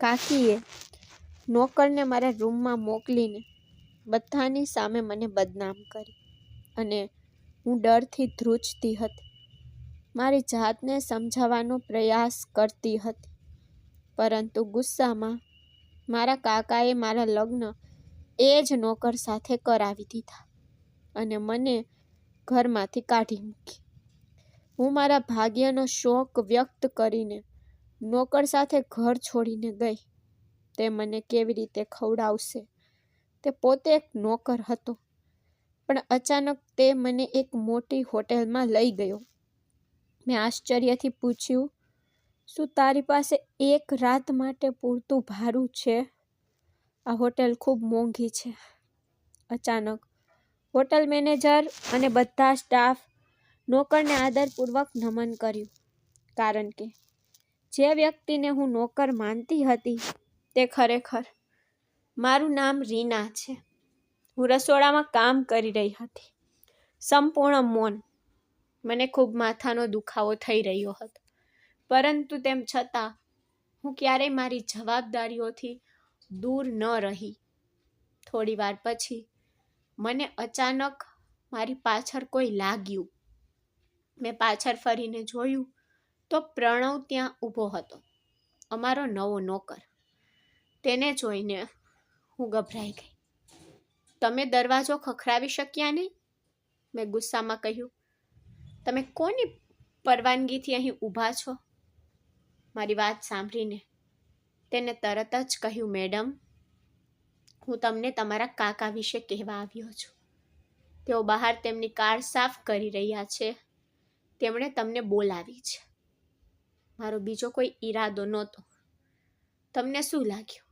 કાકીએ નોકરને મારા રૂમમાં મોકલીને બધાની સામે મને બદનામ કરી અને હું ડરથી ધ્રુજતી હતી. મારી જાતને સમજાવવાનો પ્રયાસ કરતી હતી, પરંતુ ગુસ્સામાં મારા કાકાએ મારા લગ્ન એ જ નોકર સાથે કરાવી દીધા અને મને ઘરમાંથી કાઢી મૂકી. હું મારા ભાગ્યનો શોક વ્યક્ત કરીને નોકર સાથે ઘર છોડીને ગઈ. તે મને કેવી રીતે ખવડાવશે? તે પોતે એક નોકર હતો, પણ અચાનક તે મને એક મોટી હોટેલમાં લઈ ગયો. મેં આશ્ચર્યથી પૂછ્યું, શું તારી પાસે એક રાત માટે પૂરતું ભાડું છે? આ હોટેલ ખૂબ મોંઘી છે. અચાનક હોટલ મેનેજર અને બધા સ્ટાફ નોકરને આદરપૂર્વક નમન કર્યું, કારણ કે જે વ્યક્તિને હું નોકર માનતી હતી તે ખરેખર મારું નામ રીના છે. હું રસોડામાં કામ કરી રહી હતી, સંપૂર્ણ મૌન. મને ખૂબ માથાનો દુખાવો થઈ રહ્યો હતો, પરંતુ તેમ છતાં હું ક્યારેય મારી જવાબદારીઓથી દૂર ન રહી. થોડી વાર પછી મને અચાનક મારી પાછળ કોઈ લાગ્યું. મેં પાછળ ફરીને જોયું તો પ્રણવ ત્યાં ઊભો હતો, અમારો નવો નોકર. તેને જોઈને હું ગભરાઈ ગઈ. તમે દરવાજો ખખડાવી શક્યા નહીં? મેં ગુસ્સામાં કહ્યું. તમે કોની પરવાનગીથી અહીં ઊભા છો? મારી વાત સાંભળીને તેને તરત જ કહ્યું, મેડમ, હું તમને તમારા કાકા વિશે કહેવા આવ્યો છું. તેઓ બહાર તેમની કાર સાફ કરી રહ્યા છે. તેમણે તમને બોલાવી છે. મારો બીજો કોઈ ઈરાદો નહોતો. તમને શું લાગ્યું?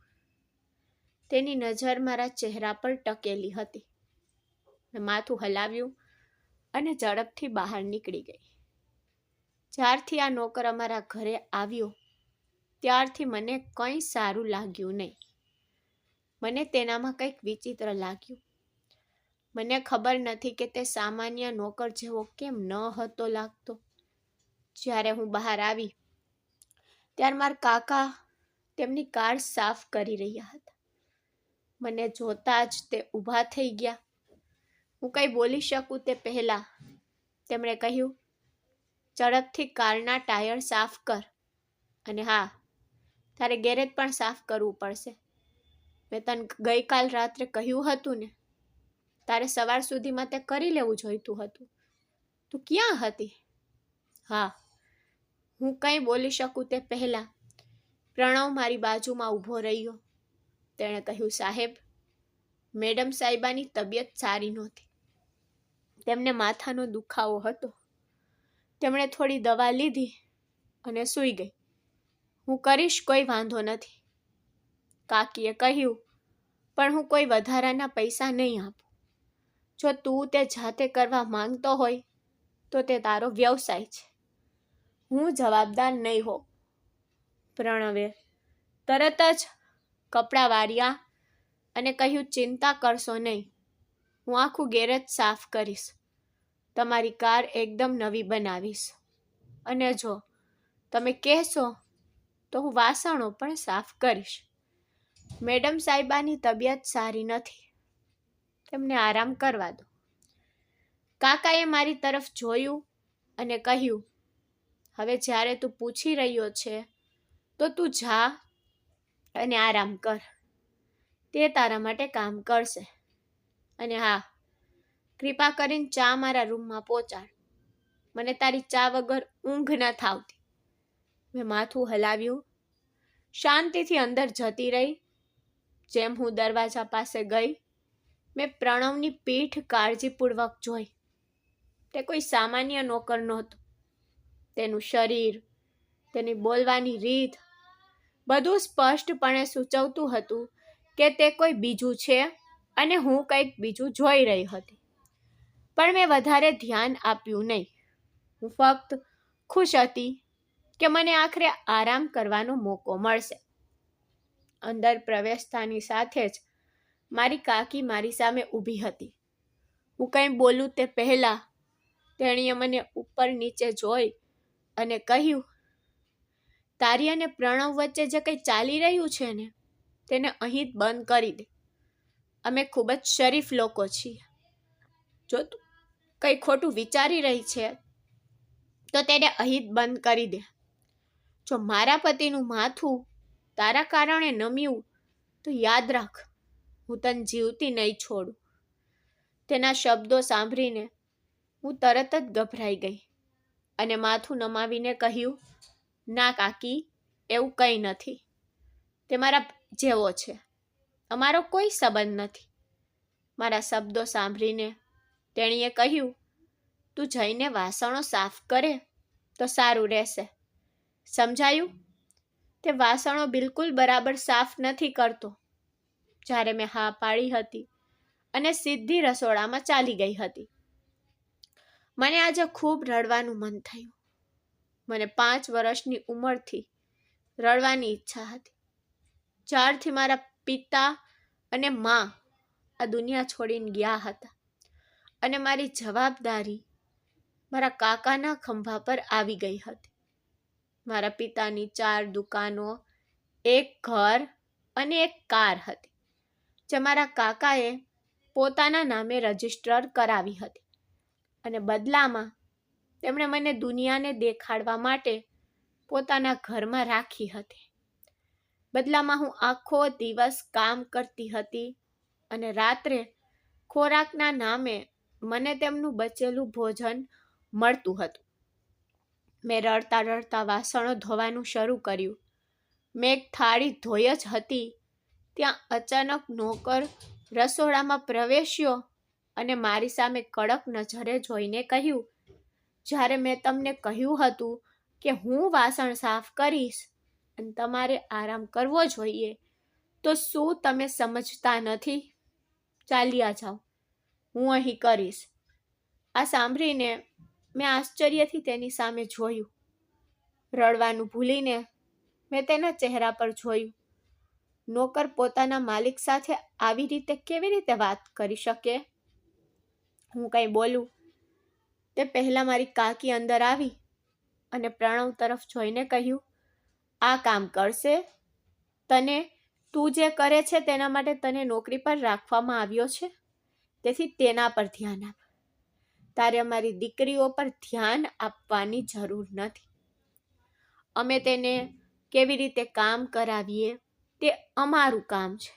તેની નજર મારા ચહેરા પર ટકેલી હતી. મેં માથું હલાવ્યું અને ઝડપથી બહાર નીકળી ગઈ. જ્યારથી આ નોકર અમારા ઘરે આવ્યો ત્યારથી મને કંઈ સારું લાગ્યું નહીં. મને તેનામાં કંઈક વિચિત્ર લાગ્યું. મને ખબર નથી કે તે સામાન્ય નોકર જેવો કેમ ન હતો લાગતો. જ્યારે હું બહાર આવી ત્યારે મારા કાકા તેમની કાર સાફ કરી રહ્યા હતા. મને જોતા જ તે ઊભા થઈ ગયા. હું કંઈ બોલી શકું તે પહેલાં તેમણે કહ્યું, ઝડપથી કારના ટાયર સાફ કર, અને હા, તારે ગેરેજ પણ સાફ કરવું પડશે. મેં તને ગઈકાલ રાત્રે કહ્યું હતું ને, તારે સવાર સુધીમાં તે કરી લેવું જોઈતું હતું. તું ક્યાં હતી? હા, હું કંઈ બોલી શકું તે પહેલાં પ્રણવ મારી બાજુમાં ઊભો રહ્યો. તેણે કહ્યું, સાહેબ, મેડમ સાહેબાની તબિયત સારી નહોતી. તેમને માથાનો દુખાવો હતો. તેમણે થોડી દવા લીધી અને સૂઈ ગઈ. હું કરીશ, કોઈ વાંધો નથી, કાકીએ કહ્યું, પણ હું કોઈ વધારાના પૈસા નહીં આપું. જો તું તે જાતે કરવા માંગતો હોય તો તે તારો વ્યવસાય છે. હું જવાબદાર નહીં હોઉં. પ્રણવે તરત જ કપડાં વાર્યા અને કહ્યું, ચિંતા કરશો નહીં, હું આખું ગેરેજ સાફ કરીશ. તમારી કાર એકદમ નવી બનાવીશ. અને જો તમે કહેશો તો હું વાસણો પણ સાફ કરીશ. મેડમ સાહેબાની તબિયત સારી નથી, તેમને આરામ કરવા દો. કાકાએ મારી તરફ જોયું અને કહ્યું, હવે જ્યારે તું પૂછી રહ્યો છે તો તું જા અને આરામ કર. તે તારા માટે કામ કરશે. અને હા, કૃપા કરીને ચા મારા રૂમમાં પહોંચાડ. મને તારી ચા વગર ઊંઘ ન આવતી. મેં માથું હલાવ્યું, શાંતિથી અંદર જતી રહી. જેમ હું દરવાજા પાસે ગઈ, મેં પ્રણવની પીઠ કાળજીપૂર્વક જોઈ. તે કોઈ સામાન્ય નોકર નહોતો. તેનું શરીર, તેની બોલવાની રીત, બધું સ્પષ્ટપણે સૂચવતું હતું કે તે કોઈ બીજું છે અને હું કંઈક બીજું જોઈ રહી હતી. પણ મેં વધારે ધ્યાન આપ્યું નહીં. હું ફક્ત ખુશ હતી કે મને આખરે આરામ કરવાનો મોકો મળશે. અંદર પ્રવેશતાની સાથે જ મારી કાકી મારી સામે ઊભી હતી. હું કંઈ બોલું તે પહેલાં તેણીએ મને ઉપર નીચે જોઈ અને કહ્યું, તારી અને પ્રણવ વચ્ચે જે કંઈ ચાલી રહ્યું છે ને તેને અહીં જ બંધ કરી દે. અમે ખૂબ જ શરીફ લોકો છીએ. જો તું કંઈ ખોટું વિચારી રહી છે તો તેને અહીં જ બંધ કરી દે. જો મારા પતિનું માથું તારા કારણે નમ્યું તો યાદ રાખ, હું તને જીવતી નહીં છોડું. તેના શબ્દો સાંભળીને હું તરત જ ગભરાઈ ગઈ અને માથું નમાવીને કહ્યું, ના કાકી, એવું કંઈ નથી. તે મારા જેવો છે. અમારો કોઈ સંબંધ નથી. મારા શબ્દો સાંભળીને તેણીએ કહ્યું, તું જઈને વાસણો સાફ કરે તો સારું રહેશે. સમજાયું? તે વાસણો બિલકુલ બરાબર સાફ નથી કરતો. જ્યારે મેં હા પાડી હતી અને સીધી રસોડામાં ચાલી ગઈ હતી. મને આજે ખૂબ રડવાનું મન થયું. મને 5 વર્ષની ઉંમરથી રડવાની ઈચ્છા હતી. જ્યારથી મારા પિતા અને મા આ દુનિયા છોડીને ગયા હતા અને મારી જવાબદારી મારા કાકાના ખંભા પર આવી ગઈ હતી. મારા પિતાની 4 દુકાનો, 1 ઘર અને 1 કાર હતી, જે મારા કાકાએ પોતાના નામે રજીસ્ટર કરાવી હતી અને બદલામાં તેમણે મને દુનિયાને દેખાડવા માટે પોતાના ઘરમાં રાખી હતી. બદલામાં હું આખો દિવસ કામ કરતી હતી અને રાત્રે ખોરાકના નામે મને તેમનું બચેલું ભોજન મળતું હતું. મેં રડતા રડતા વાસણો ધોવાનું શરૂ કર્યું. મેં એક થાળી ધોઈ જ હતી ત્યાં અચાનક નોકર રસોડામાં પ્રવેશ્યો અને મારી સામે કડક નજરે જોઈને કહ્યું, જ્યારે મેં તમને કહ્યું હતું કે હું વાસણ સાફ કરીશ અને તમારે આરામ કરવો જોઈએ, તો શું તમે સમજતા નથી? ચાલ્યા જાઓ, હું અહીં કરીશ. આ સાંભળીને મેં આશ્ચર્યથી તેની સામે જોયું. રડવાનું ભૂલીને મેં તેના ચહેરા પર જોયું. નોકર પોતાના માલિક સાથે આવી રીતે કેવી રીતે વાત કરી શકે? હું કંઈ બોલું તે પહેલાં મારી કાકી અંદર આવી અને પ્રણવ તરફ જોઈને કહ્યું, આ કામ કરશે? તને તું જે કરે છે તેના માટે તને નોકરી પર રાખવામાં આવ્યો છે, તેથી તેના પર ધ્યાન આપ. તારે અમારી દીકરીઓ પર ધ્યાન આપવાની જરૂર નથી. અમે તેને કેવી રીતે કામ કરાવીએ તે અમારું કામ છે.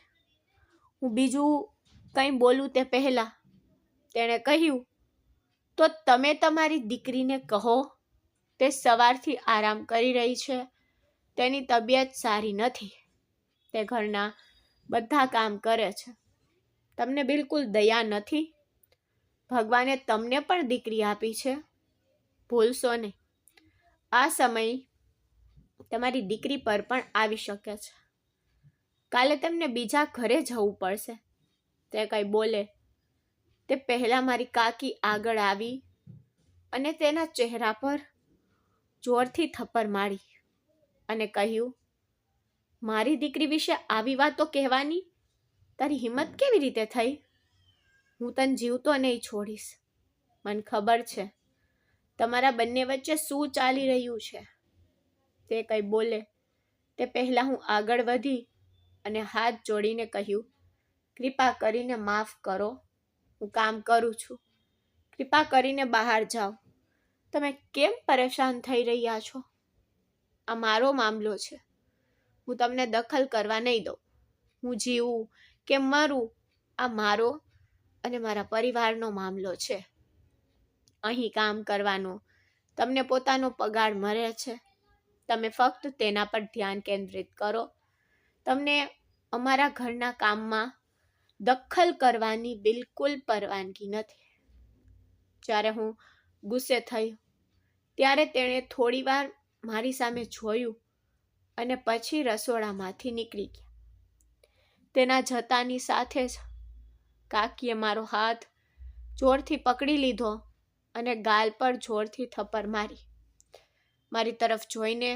હું બીજું કંઈ બોલું તે પહેલાં તેણે કહ્યું, તો તમે તમારી દીકરીને કહો તે સવારથી આરામ કરી રહી છે. તેની તબિયત સારી નથી. તે ઘરના બધા કામ કરે છે. તમને બિલકુલ દયા નથી. ભગવાને તમને પણ દીકરી આપી છે, ભૂલશો નહીં. આ સમય તમારી દીકરી પર પણ આવી શકે છે. કાલે તેમને બીજા ઘરે જવું પડશે. તે કંઈ બોલે તે પહેલાં મારી કાકી આગળ આવી અને તેના ચહેરા પર જોરથી થપ્પડ મારી અને કહ્યું, મારી દીકરી વિશે આવી વાતો કહેવાની તારી હિંમત કેવી રીતે થઈ? હું તને જીવતો નહીં છોડીશ. મને ખબર છે તમારા બંને વચ્ચે શું ચાલી રહ્યું છે. તે કંઈ બોલે તે પહેલાં હું આગળ વધી અને હાથ જોડીને કહ્યું, કૃપા કરીને માફ કરો. હું કામ કરું છું. કૃપા કરીને બહાર જાઓ. તમે કેમ પરેશાન થઈ રહ્યા છો? આ મારો મામલો છે. હું તમને દખલ કરવા નહીં દઉં. હું જીવું કે મરું આ મારો અને મારા પરિવારનો મામલો છે. અહીં કામ કરવાનો તમને પોતાનો પગાર મળે છે. તમે ફક્ત તેના પર ધ્યાન કેન્દ્રિત કરો. તમને અમારા ઘરના કામમાં દખલ કરવાની બિલકુલ પરવાનગી નથી. જ્યારે હું ગુસ્સે થઈ ત્યારે તેણે થોડીવાર મારી સામે જોયું અને પછી રસોડામાંથી નીકળી ગયા. તેના જતાની સાથે જ કાકીએ મારો હાથ જોરથી પકડી લીધો અને ગાલ પર જોરથી થપ્પડ મારી. મારી તરફ જોઈને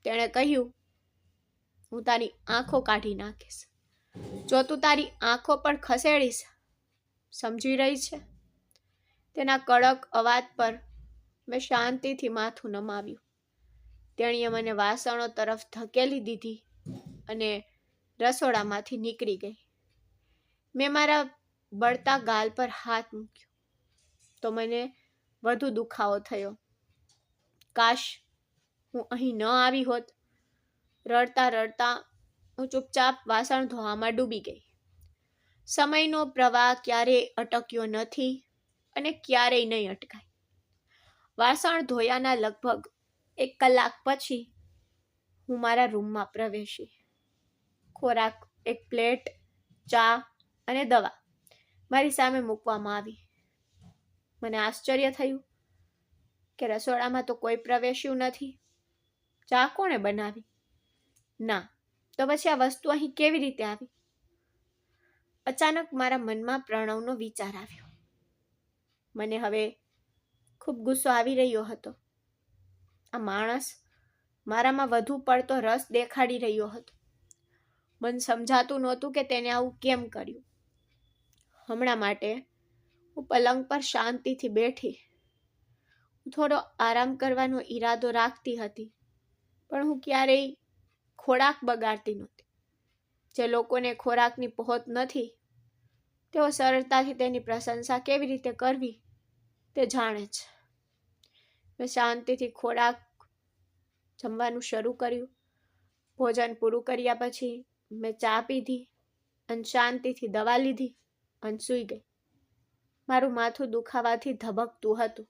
તેણે કહ્યું, હું તારી આંખો કાઢી નાખીશ જો તું તારી આંખો પણ ખસેડીશ. સમજી રહી છે? તેના કડક અવાજ પર મેં શાંતિથી માથું નમાવ્યું. તેણીએ મને વાસણો તરફ ધકેલી દીધી અને રસોડામાંથી નીકળી ગઈ. મેં મારા બળતા ગાલ પર હાથ મૂક્યો તો મને વધુ દુખાવો થયો. કાશ હું અહીં ન આવી હોત. રડતા રડતા હું ચૂપચાપ વાસણ ધોવામાં ડૂબી ગઈ. સમયનો પ્રવાહ ક્યારેય અટક્યો નથી અને ક્યારેય નહીં અટકાય. વાસણ ધોયાના લગભગ 1 કલાક પછી હું મારા રૂમમાં પ્રવેશી. ખોરાક, એક પ્લેટ, ચા અને દવા મારી સામે મૂકવામાં આવી. મને આશ્ચર્ય થયું કે રસોડામાં તો કોઈ પ્રવેશ્યું નથી. ચા કોણે બનાવી? ના, તો પછી આ વસ્તુ અહીં કેવી રીતે આવી? અચાનક મારા મનમાં પ્રણવનો વિચાર આવ્યો. મને હવે ખૂબ ગુસ્સો આવી રહ્યો હતો. આ માણસ મારામાં વધુ પડતો રસ દેખાડી રહ્યો હતો. મને સમજાતું નહોતું કે તેને આવું કેમ કર્યું. હમણાં માટે હું પલંગ પર શાંતિથી બેઠી. હું થોડો આરામ કરવાનો ઈરાદો રાખતી હતી, પણ હું ક્યારેય ખોરાક બગાડતી નહોતી. જે લોકોને ખોરાકની પહોંચ નથી, તેઓ સરળતાથી તેની પ્રશંસા કેવી રીતે કરવી તે જાણે છે. મેં શાંતિથી ખોરાક જમવાનું શરૂ કર્યું. ભોજન પૂરું કર્યા પછી મેં ચા પીધી અને શાંતિથી દવા લીધી અને સૂઈ ગઈ. મારું માથું દુખાવાથી ધબકતું હતું,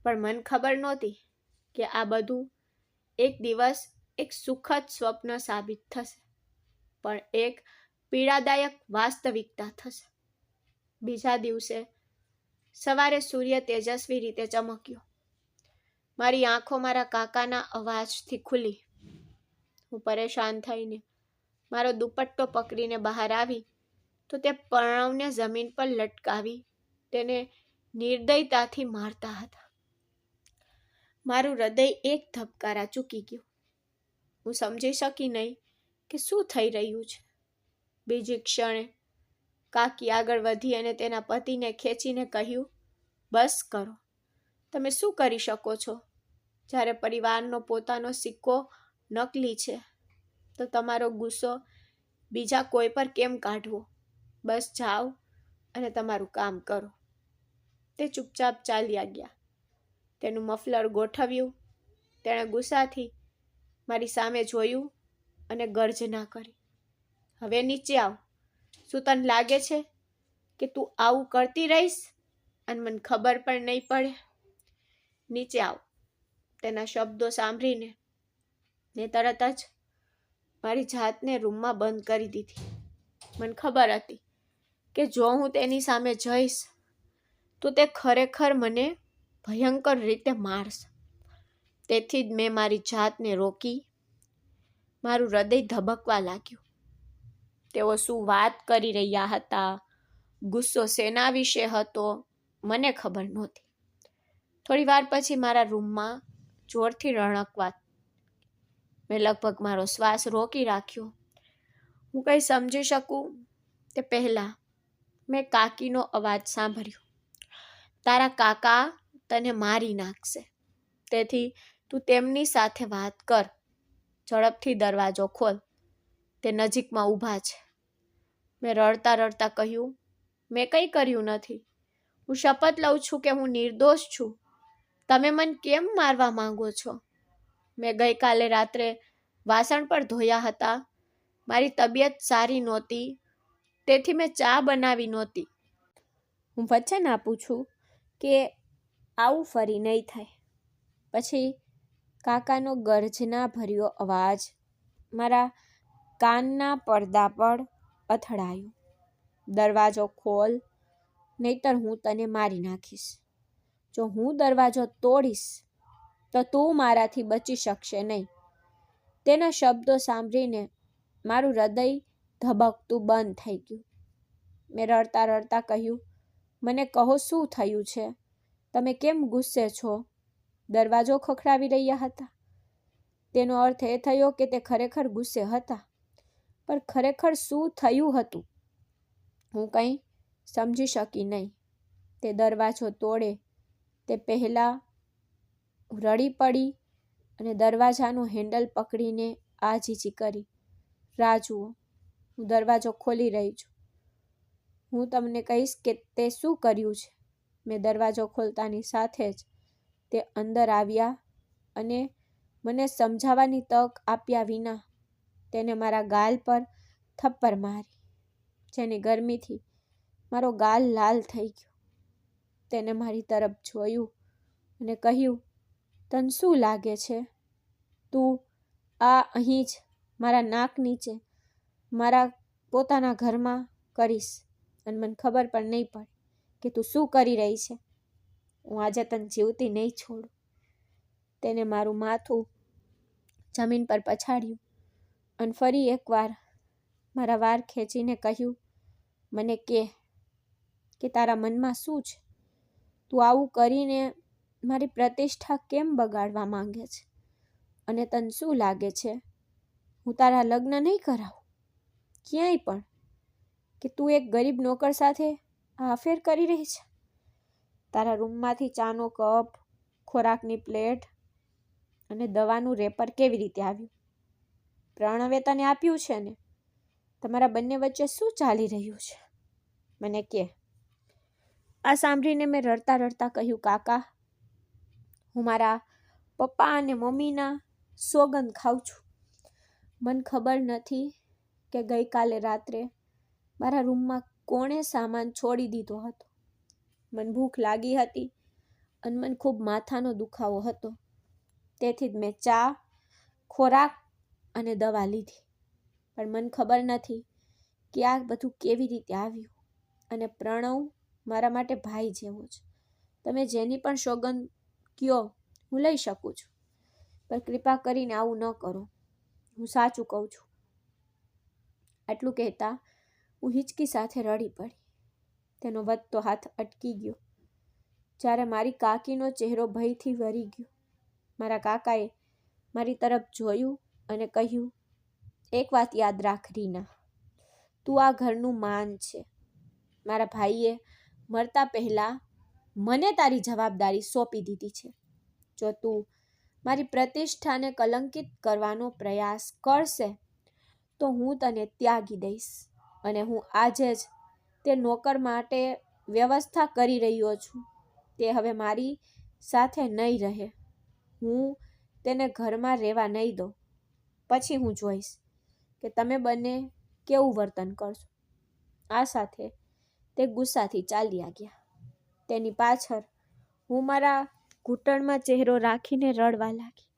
પણ મને ખબર નહોતી કે આ બધું એક દિવસ એક સુખદ સ્વપ્ન સાબિત થશે, પણ એક પીડાદાયક વાસ્તવિકતા થશે. બીજા દિવસે સવારે સૂર્ય તેજસ્વી રીતે ચમક્યો. મારી આંખો મારા કાકાના અવાજથી ખુલી. હું પરેશાન થઈને મારો દુપટ્ટો પકડીને બહાર આવી તો તે પ્રણવને જમીન પર લટકાવી તેને નિર્દયતાથી મારતા હતા. મારું હૃદય એક ધબકારા ચૂકી ગયું. હું સમજી શકી નહીં કે શું થઈ રહ્યું છે. બીજી ક્ષણે કાકી આગળ વધી અને તેના પતિને ખેંચીને કહ્યું, બસ કરો. તમે શું કરી શકો છો? જ્યારે પરિવારનો પોતાનો સિક્કો નકલી છે તો તમારો ગુસ્સો બીજા કોઈ પર કેમ કાઢવો? બસ જાઓ અને તમારું કામ કરો. તે ચૂપચાપ ચાલ્યા ગયા. તેનું મફલર ગોઠવ્યું. તેણે ગુસ્સાથી મારી સામે જોયું અને ગર્જના કરી, હવે નીચે આવ. શું તને લાગે છે કે તું આવું કરતી રહીશ અને મને ખબર પણ નહીં પડે? નીચે આવ. તેના શબ્દો સાંભળીને મેં તરત જ મારી જાતને રૂમમાં બંધ કરી દીધી. મને ખબર હતી કે જો હું તેની સામે જઈશ તો તે ખરેખર મને ભયંકર રીતે મારશે. તેથી જ મેં મારી જાતને રોકી. મારું હૃદય ધબકવા લાગ્યું. તેઓ શું વાત કરી રહ્યા હતા, ગુસ્સો શેના વિશે હતો, મને ખબર નહોતી. થોડી વાર પછી મારા રૂમમાં જોરથી રણકવા. મેં લગભગ મારો શ્વાસ રોકી રાખ્યો. હું કંઈ સમજી શકું તે પહેલાં મેં કાકીનો અવાજ સાંભળ્યો, તારા કાકા તને મારી નાખશે, તેથી તું તેમની સાથે વાત કર. ઝડપથી દરવાજો ખોલ, તે નજીકમાં ઊભા છે. મેં રડતા રડતા કહ્યું, મેં કંઈ કર્યું નથી. હું શપથ લઉં છું કે હું નિર્દોષ છું. તમે મને કેમ મારવા માંગો છો? મેં ગઈકાલે રાત્રે વાસણ પર ધોયા હતા. મારી તબિયત સારી નહોતી, તેથી મેં ચા બનાવી નહોતી. હું વચન આપું છું કે આવું ફરી નહીં થાય. પછી કાકાનો ગર્જના ભર્યો અવાજ મારા કાનના પડદા પર અથડાયો, દરવાજો ખોલ, નહીતર હું તને મારી નાખીશ. જો હું દરવાજો તોડીશ તો તું મારાથી બચી શકશે નહીં. તેના શબ્દો સાંભળીને મારું હૃદય ધબકતું બંધ થઈ ગયું. મેં રડતા રડતા કહ્યું, મને કહો શું થયું છે? તમે કેમ ગુસ્સે છો? દરવાજો ખખડાવી રહ્યા હતા. તેનો અર્થ એ થયો કે તે ખરેખર ગુસ્સે હતા. પણ ખરેખર શું થયું હતું હું કંઈ સમજી શકી નહીં. તે દરવાજો તોડે તે પહેલાં રડી પડી અને દરવાજાનું હેન્ડલ પકડીને આજીજી કરી, રાહ જુઓ, હું દરવાજો ખોલી રહી છું. હું તમને કહીશ કે તે શું કર્યું છે. મેં દરવાજો ખોલતાની સાથે જ તે અંદર આવ્યા અને મને સમજાવવાની તક આપ્યા વિના તેને મારા ગાલ પર થપ્પડ મારી, જેની ગરમીથી મારો ગાલ લાલ થઈ ગયો. તેને મારી તરફ જોયું અને કહ્યું, તને શું લાગે છે તું આ અહીં જ મારા નાક નીચે મારા પોતાના ઘરમાં કરીશ અને મને ખબર પણ નહીં પડે કે તું શું કરી રહી છે. હું આજે તને જીવતી નહીં છોડું. તેને મારું માથું જમીન પર પછાડ્યું અને ફરી એકવાર મારા વાળ ખેંચીને કહ્યું, મને કે તારા મનમાં શું છે? તું આવું કરીને મારી પ્રતિષ્ઠા કેમ બગાડવા માંગે છે? અને તને શું લાગે છે હું તારા લગ્ન નહીં કરાવું ક્યાંય પણ, કે તું એક ગરીબ નોકર સાથે આ અફેર કરી રહી છે? તારા રૂમમાંથી ચાનો કપ, ખોરાકની પ્લેટ અને દવાનું રેપર કેવી રીતે આવ્યું? પ્રણવે તને આપ્યું છે ને? તમારા બંને વચ્ચે શું ચાલી રહ્યું છે? મને કે. આ સાંભળીને મેં રડતા રડતા કહ્યું, કાકા, હું મારા પપ્પા અને મમ્મીના સોગંદ ખાઉં છું. મને ખબર નથી કે ગઈકાલે રાત્રે મારા રૂમમાં કોણે સામાન છોડી દીધો હતો. મને ભૂખ લાગી હતી અને મને ખૂબ માથાનો દુખાવો હતો. તેથી જ મેં ચા, ખોરાક અને દવા લીધી. પણ મને ખબર નથી કે આ બધું કેવી રીતે આવ્યું. અને પ્રણવ મારા માટે ભાઈ જેવો છે. તમે જેની પણ સોગંદ કયો હું લઈ શકું છું, પણ કૃપા કરીને આવું ન કરો. હું સાચું કહું છું. આટલું કહેતા હું હિચકી સાથે રડી પડી. તેનો વધતો હાથ અટકી ગયો જ્યારે મારી કાકીનો ચહેરો ભયથી વરી ગયો. મારા કાકાએ મારી તરફ જોયું અને કહ્યું, એક વાત યાદ રાખ રીના, તું આ ઘરનું માન છે. મારા ભાઈએ મરતા પહેલા મને તારી જવાબદારી સોંપી દીધી છે. જો તું મારી પ્રતિષ્ઠાને કલંકિત કરવાનો પ્રયાસ કરશે તો હું તને ત્યાગી દઈશ. અને હું આજે જ તે નોકર માટે વ્યવસ્થા કરી રહ્યો છું. તે હવે મારી સાથે નહીં રહે. હું તેને ઘરમાં રહેવા નહીં દઉં. પછી હું જોઈશ કે તમે બંને કેવું વર્તન કરશો. આ સાથે તે ગુસ્સાથી ચાલ્યા ગયા. તેની પાછળ હું મારા ઘૂંટણમાં ચહેરો રાખીને રડવા લાગી.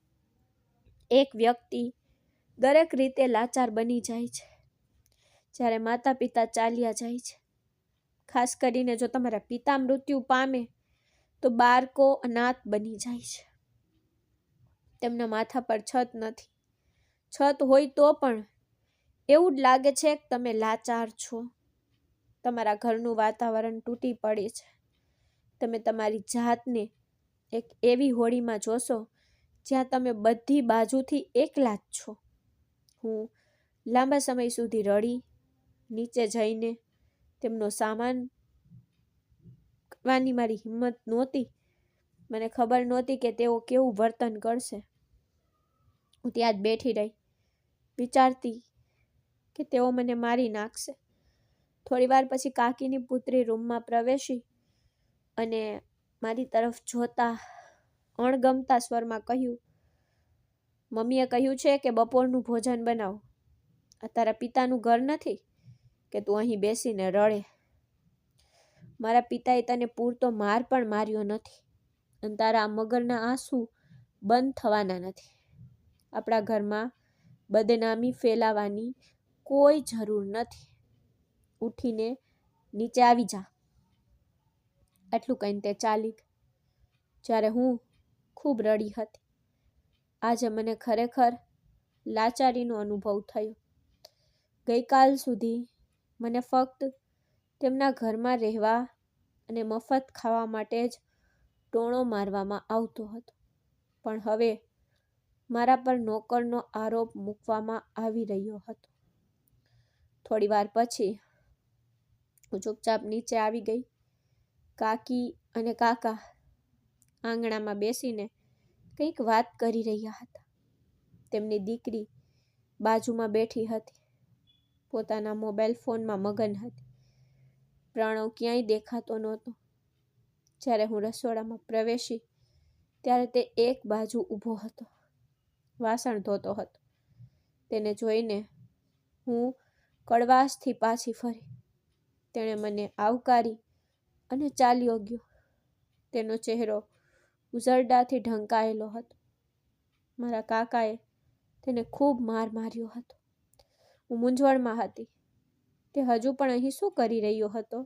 એક વ્યક્તિ દરેક રીતે લાચાર બની જાય છે જ્યારે માતા પિતા ચાલ્યા જાય છે. ખાસ કરીને જો તમારા પિતા મૃત્યુ પામે તો બાળકો અનાથ બની જાય છે. તેમના માથા પર છત નથી. છત હોય તો પણ એવું જ લાગે છે કે તમે લાચાર છો. તમારા ઘરનું વાતાવરણ તૂટી પડે છે. તમે તમારી જાતને એક એવી હોડીમાં જોશો જ્યાં તમે બધી બાજુથી એકલા જ છો. હું લાંબા સમય સુધી રડી. નીચે જઈને તેમનો સામાન કરવાની મારી હિંમત નહોતી. મને ખબર નહોતી કે તેઓ કેવું વર્તન કરશે. હું ત્યાં જ બેઠી રહી, વિચારતી કે તેઓ મને મારી નાખશે. થોડી વાર પછી કાકીની પુત્રી રૂમમાં પ્રવેશી અને મારી તરફ જોતા અણગમતા સ્વરમાં કહ્યું, મમ્મીએ કહ્યું છે કે બપોરનું ભોજન બનાવો. આ તારા પિતાનું ઘર નથી કે તું અહીં બેસીને રડે. મારા પિતાએ તને પૂરતો માર પણ માર્યો નથી અને તારા આ મગરના આંસુ બંધ થવાના નથી. આપણા ઘરમાં બદનામી ફેલાવાની કોઈ જરૂર નથી. ઉઠીને નીચે આવી જા. આટલું કહીને તે ચાલી ગઈ. જ્યારે હું ખૂબ રડી હતી. આજે મને ખરેખર લાચારીનો અનુભવ થયો. ગઈકાલ સુધી મને ફક્ત તેમના ઘરમાં રહેવા અને મફત ખાવા માટે જ ટોણો મારવામાં આવતો હતો. પણ હવે મારા પર નોકરનો આરોપ મૂકવામાં આવી રહ્યો હતો. થોડી વાર પછી હું ચૂપચાપ નીચે આવી ગઈ. કાકી અને કાકા આંગણામાં બેસીને કંઈક વાત કરી રહ્યા હતા. તેમની દીકરી બાજુમાં બેઠી હતી, પોતાના મોબાઈલ ફોનમાં મગન હતી. પ્રણવ ક્યાંય દેખાતો નહોતો. જ્યારે હું રસોડામાં પ્રવેશી ત્યારે તે એક બાજુ ઊભો હતો, વાસણ ધોતો હતો. તેને જોઈને હું કડવાશથી પાછી ફરી. તેણે મને આવકારી અને ચાલ્યો ગયો. તેનો ચહેરો ઉઝરડાથી ઢંકાયેલો હતો. મારા કાકાએ તેને ખૂબ માર માર્યો હતો. હું મૂંઝવણમાં હતી. તે હજુ પણ અહીં શું કરી રહ્યો હતો?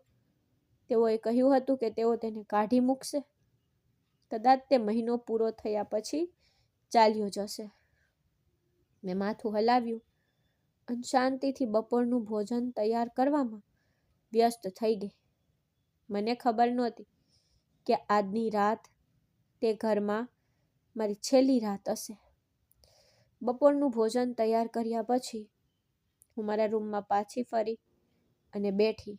તેઓએ કહ્યું હતું કે તેઓ તેને કાઢી મૂકશે. કદાચ તે મહિનો પૂરો થયા પછી ચાલ્યો જશે. મેં માથું હલાવ્યું અને શાંતિથી બપોરનું ભોજન તૈયાર કરવામાં વ્યસ્ત થઈ ગઈ. મને ખબર નહોતી કે આજની રાત તે ઘરમાં મારી છેલ્લી રાત હશે. બપોરનું ભોજન તૈયાર કર્યા પછી હું મારા રૂમમાં પાછી ફરી અને બેઠી.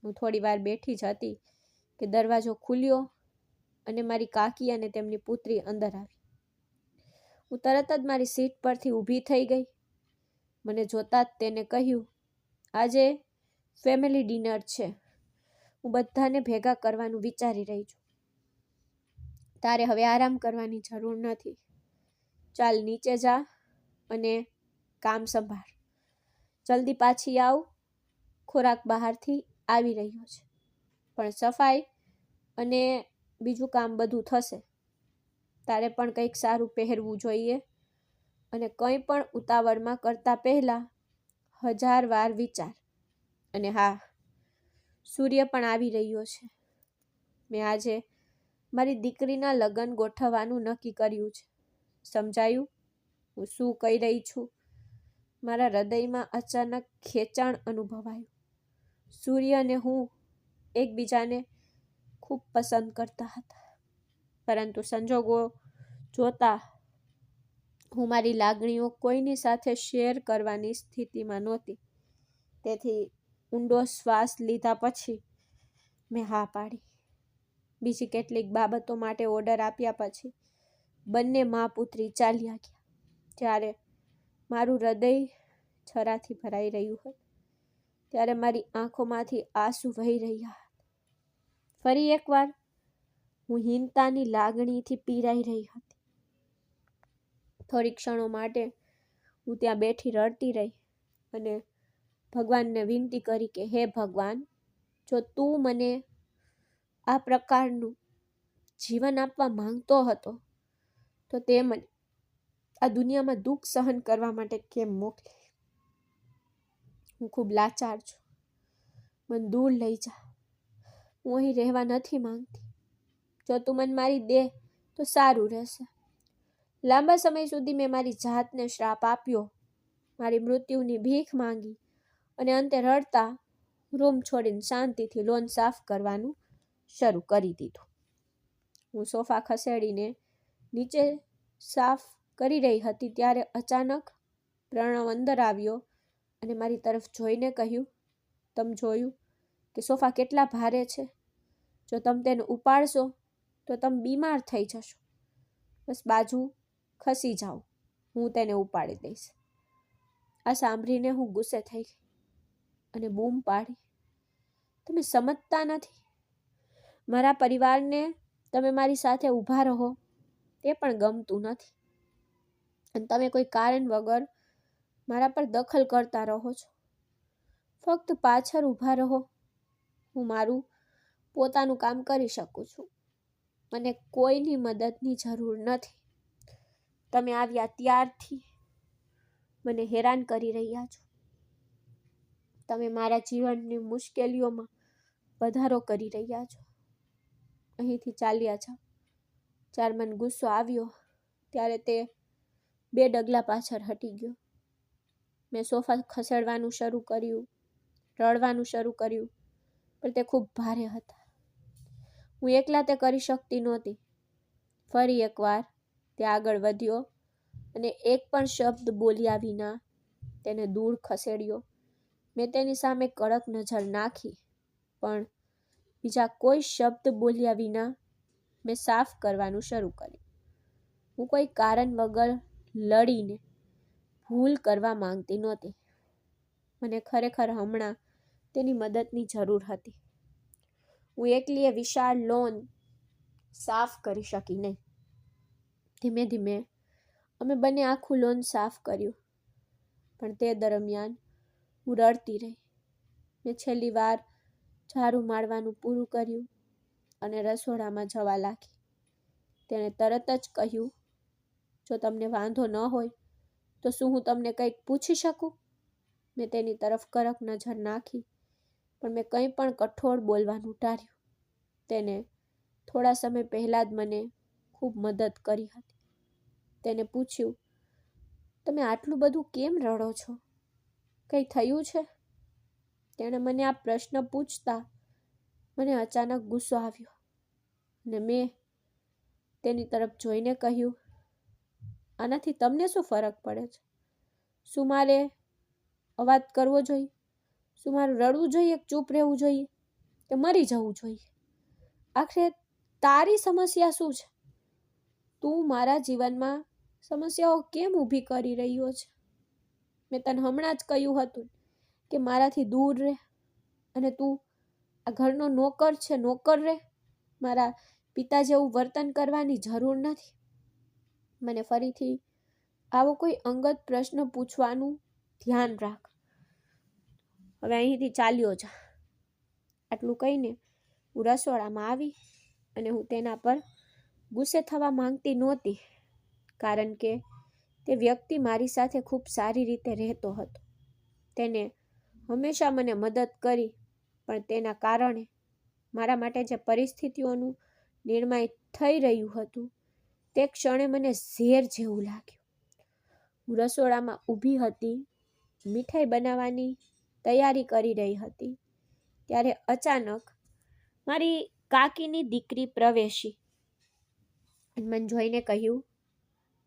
હું થોડી વાર બેઠી જ હતી કે દરવાજો ખુલ્યો અને મારી કાકી અને તેમની પુત્રી અંદર આવી. હું તરત જ મારી સીટ પરથી ઊભી થઈ ગઈ. મને જોતા જ તેને કહ્યું, આજે ફેમિલી ડિનર છે. હું બધાને ભેગા કરવાનું વિચારી રહી છું. તારે હવે આરામ કરવાની જરૂર નથી. ચાલ નીચે જા અને કામ સંભાળ. જલ્દી પાછી આવ. ખોરાક બહારથી આવી રહ્યો છે, પણ સફાઈ અને બીજું કામ બધું થશે. તારે પણ કંઈક સારું પહેરવું જોઈએ અને કંઈ પણ ઉતાવળમાં કરતા પહેલા 1000 વાર વિચાર. અને હા, સૂર્ય પણ આવી રહ્યો છે. મેં આજે મારી દીકરીના લગ્ન ગોઠવવાનું નક્કી કર્યું છે. સમજાયું હું શું કહી રહી છું? મારા હૃદયમાં અચાનક ખેંચાણ અનુભવાયું. સૂર્ય અને હું એકબીજાને ખૂબ પસંદ કરતા હતા, પરંતુ સંજોગો જોતા હું મારી લાગણીઓ કોઈની સાથે શેર કરવાની સ્થિતિમાં નહોતી. તેથી ઊંડો શ્વાસ લીધા પછી મેં હા પાડી. બીજી કેટલીક બાબતો માટે ઓર્ડર આપ્યા પછી બંને મા પુત્રી ચાલ્યા ગયા. જ્યારે મારું હૃદય છરાથી ભરાઈ રહ્યું હતું, ત્યારે મારી આંખોમાંથી આંસુ વહી રહ્યા હતા. ફરી એકવાર હું હીનતાની લાગણીથી પીરાઈ રહી હતી. થોડી ક્ષણો માટે હું ત્યાં બેઠી રડતી રહી અને ભગવાનને વિનંતી કરી કે હે ભગવાન, જો તું મને આ પ્રકારનું જીવન આપવા માંગતો હતો તો તે મને આ દુનિયામાં દુઃખ સહન કરવા માટે કેમ મોકલી? હું ખૂબ લાચાર છું. મને દૂર લઈ જા. હું અહીં રહેવા નથી માંગતી. જો તું મને મારી દે તો સારું રહેશે. લાંબા સમય સુધી મેં મારી જાતને શ્રાપ આપ્યો, મારી મૃત્યુની ભીખ માંગી અને અંતે રડતા રૂમ છોડીને શાંતિથી લોન સાફ કરવાનું શરૂ કરી દીધું. હું સોફા ખસેડીને નીચે સાફ કરી રહી હતી ત્યારે અચાનક પ્રણવ અંદર આવ્યો અને મારી તરફ જોઈને કહ્યું, તમે જોયું કે સોફા કેટલા ભારે છે? જો તમે તેને ઉપાડશો તો તમે બીમાર થઈ જશો. બસ બાજુ ખસી જાઓ, હું તેને ઉપાડી દઈશ. આ સાંભળીને હું ગુસ્સે થઈ ગઈ અને બૂમ પાડી, તમે સમજતા નથી. મારા પરિવારને તમે મારી સાથે ઊભા રહો તે પણ ગમતું નથી, અને તમે કોઈ કારણ વગર મારા પર દખલ કરતા રહો છો. ફક્ત પાછળ ઊભા રહો. હું મારું પોતાનું કામ કરી શકું છું. મને કોઈની મદદની જરૂર નથી. તમે આવ્યા ત્યારથી મને હેરાન કરી રહ્યા છો. તમે મારા જીવનની મુશ્કેલીઓમાં વધારો કરી રહ્યા છો. અહીંથી ચાલ્યા જાઓ. જ્યારે મને ગુસ્સો આવ્યો ત્યારે તે 2 ડગલા પાછળ હટી ગયો. મેં સોફા ખસેડવાનું શરૂ કર્યું, રડવાનું શરૂ કર્યું, પણ તે ખૂબ ભારે હતા. હું એકલા તે કરી શકતી નહોતી. ફરી એકવાર તે આગળ વધ્યો અને એક પણ શબ્દ બોલ્યા વિના તેને દૂર ખસેડ્યો. મેં તેની સામે કડક નજર નાખી, પણ બીજા કોઈ શબ્દ બોલ્યા વિના મેં સાફ કરવાનું શરૂ કર્યું. હું કોઈ કારણ વગર લડીને ભૂલ કરવા માંગતી નહોતી. મને ખરેખર હમણાં તેની મદદની જરૂર હતી. હું એકલીએ વિશાળ લોન સાફ કરી શકી નહીં. ધીમે ધીમે અમે બંને આખું લોન સાફ કર્યું, પણ તે દરમિયાન હું રડતી રહી. મેં છેલ્લી વાર ઝાડુ મારવાનું પૂરું કર્યું અને રસોડામાં જવા લાગી. તેણે તરત જ કહ્યું, જો તમને વાંધો ન હોય તો શું હું તમને કંઈક પૂછી શકું? મેં તેની તરફ કડક નજર નાખી, પણ મેં કંઈ પણ કઠોળ બોલવાનું ટાળ્યું. તેને થોડા સમય પહેલાં જ મને ખૂબ મદદ કરી હતી. તેને પૂછ્યું, તમે આટલું બધું કેમ રડો છો? કંઈ થયું છે? તેણે મને આ પ્રશ્ન પૂછતા મને અચાનક ગુસ્સો આવ્યો અને મેં તેની તરફ જોઈને કહ્યું, આનાથી તમને શું ફરક પડે છે? શું મારે અવાજ કરવો જોઈએ? શું મારું રડવું જોઈએ? ચૂપ રહેવું જોઈએ કે મરી જવું જોઈએ? આખરે તારી સમસ્યા શું છે? તું મારા જીવનમાં સમસ્યાઓ કેમ ઊભી કરી રહ્યો છે? મેં તને હમણાં જ કહ્યું હતું કે મારાથી દૂર રહે, અને તું આ ઘરનો નોકર છે, નોકર રહે. મારા પિતા જેવું વર્તન કરવાની જરૂર નથી. મને ફરીથી આવો કોઈ અંગત પ્રશ્ન પૂછવાનું ધ્યાન રાખ. હવે અહીંથી ચાલ્યો જા. આટલું કહીને હું રસોડામાં આવી અને હું તેના પર ગુસ્સે થવા માંગતી નહોતી, કારણ કે તે વ્યક્તિ મારી સાથે ખૂબ સારી રીતે રહેતો હતો. તેને હંમેશા મને મદદ કરી, પણ તેના કારણે મારા માટે જે પરિસ્થિતિઓનું નિર્માણ થઈ રહ્યું હતું તે ક્ષણે મને ઝેર જેવું લાગ્યું. હું રસોડામાં ઊભી હતી, મીઠાઈ બનાવવાની તૈયારી કરી રહી હતી, ત્યારે અચાનક મારી કાકીની દીકરી પ્રવેશી અને મને જોઈને કહ્યું,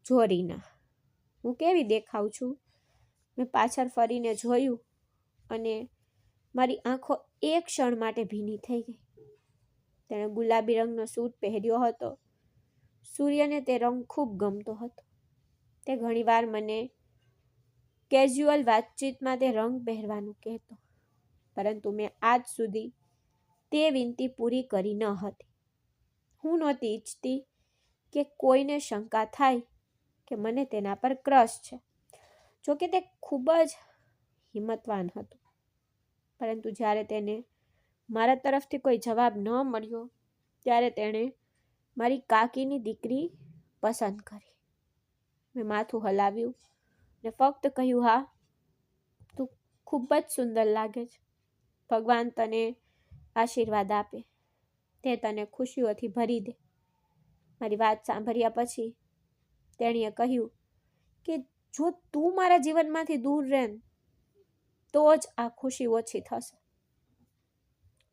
જો રીના, હું કેવી દેખાઉં છું? મેં પાછળ ફરીને જોયું અને મારી આંખો એક ક્ષણ માટે ભીની થઈ ગઈ. તેણે ગુલાબી રંગનો સૂટ પહેર્યો હતો. સૂર્યને તે રંગ ખૂબ ગમતો હતો. તે ઘણીવાર મને કેઝ્યુઅલ વાતચીતમાં તે રંગ પહેરવાનું કહેતો, પરંતુ મેં આજ સુધી તે વિનંતી પૂરી કરી ન હતી. હું નહોતી ઈચ્છતી કે કોઈને શંકા થાય કે મને તેના પર ક્રશ છે. જોકે તે ખૂબ જ હિંમતવાન હતો, પરંતુ જ્યારે તેને મારા તરફથી કોઈ જવાબ ન મળ્યો ત્યારે તેણે મારી કાકીની દીકરી પસંદ કરી. મેં માથું હલાવ્યું ને ફક્ત કહ્યું, હા, તું ખૂબ જ સુંદર લાગે છે. ભગવાન તને આશીર્વાદ આપે, તે તને ખુશીઓથી ભરી દે. મારી વાત સાંભળ્યા પછી તેણીએ કહ્યું કે જો તું મારા જીવનમાંથી દૂર રહે તો જ આ ખુશી ઓછી થશે.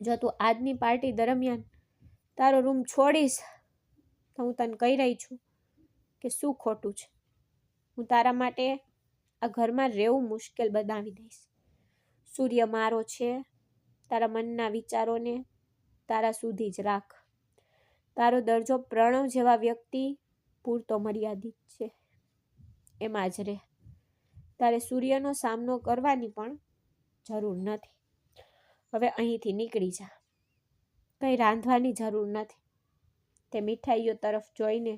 જો તું આજની પાર્ટી દરમિયાન તારો રૂમ છોડીશ તો હું તને કહી રહી છું કે શું ખોટું છે. હું તારા માટે આ ઘરમાં રહેવું મુશ્કેલ બનાવી દઈશ. સૂર્ય મારો છે. તારા મનના વિચારોને તારા સુધી જ રાખ. તારો દરજ્જો પ્રણવ જેવા વ્યક્તિ પૂરતો મર્યાદિત છે, એમાં જ રહે. તારે સૂર્યનો સામનો કરવાની પણ જરૂર નથી. હવે અહીંથી નીકળી જા. કંઈ રાંધવાની જરૂર નથી. તે મીઠાઈઓ તરફ જોઈને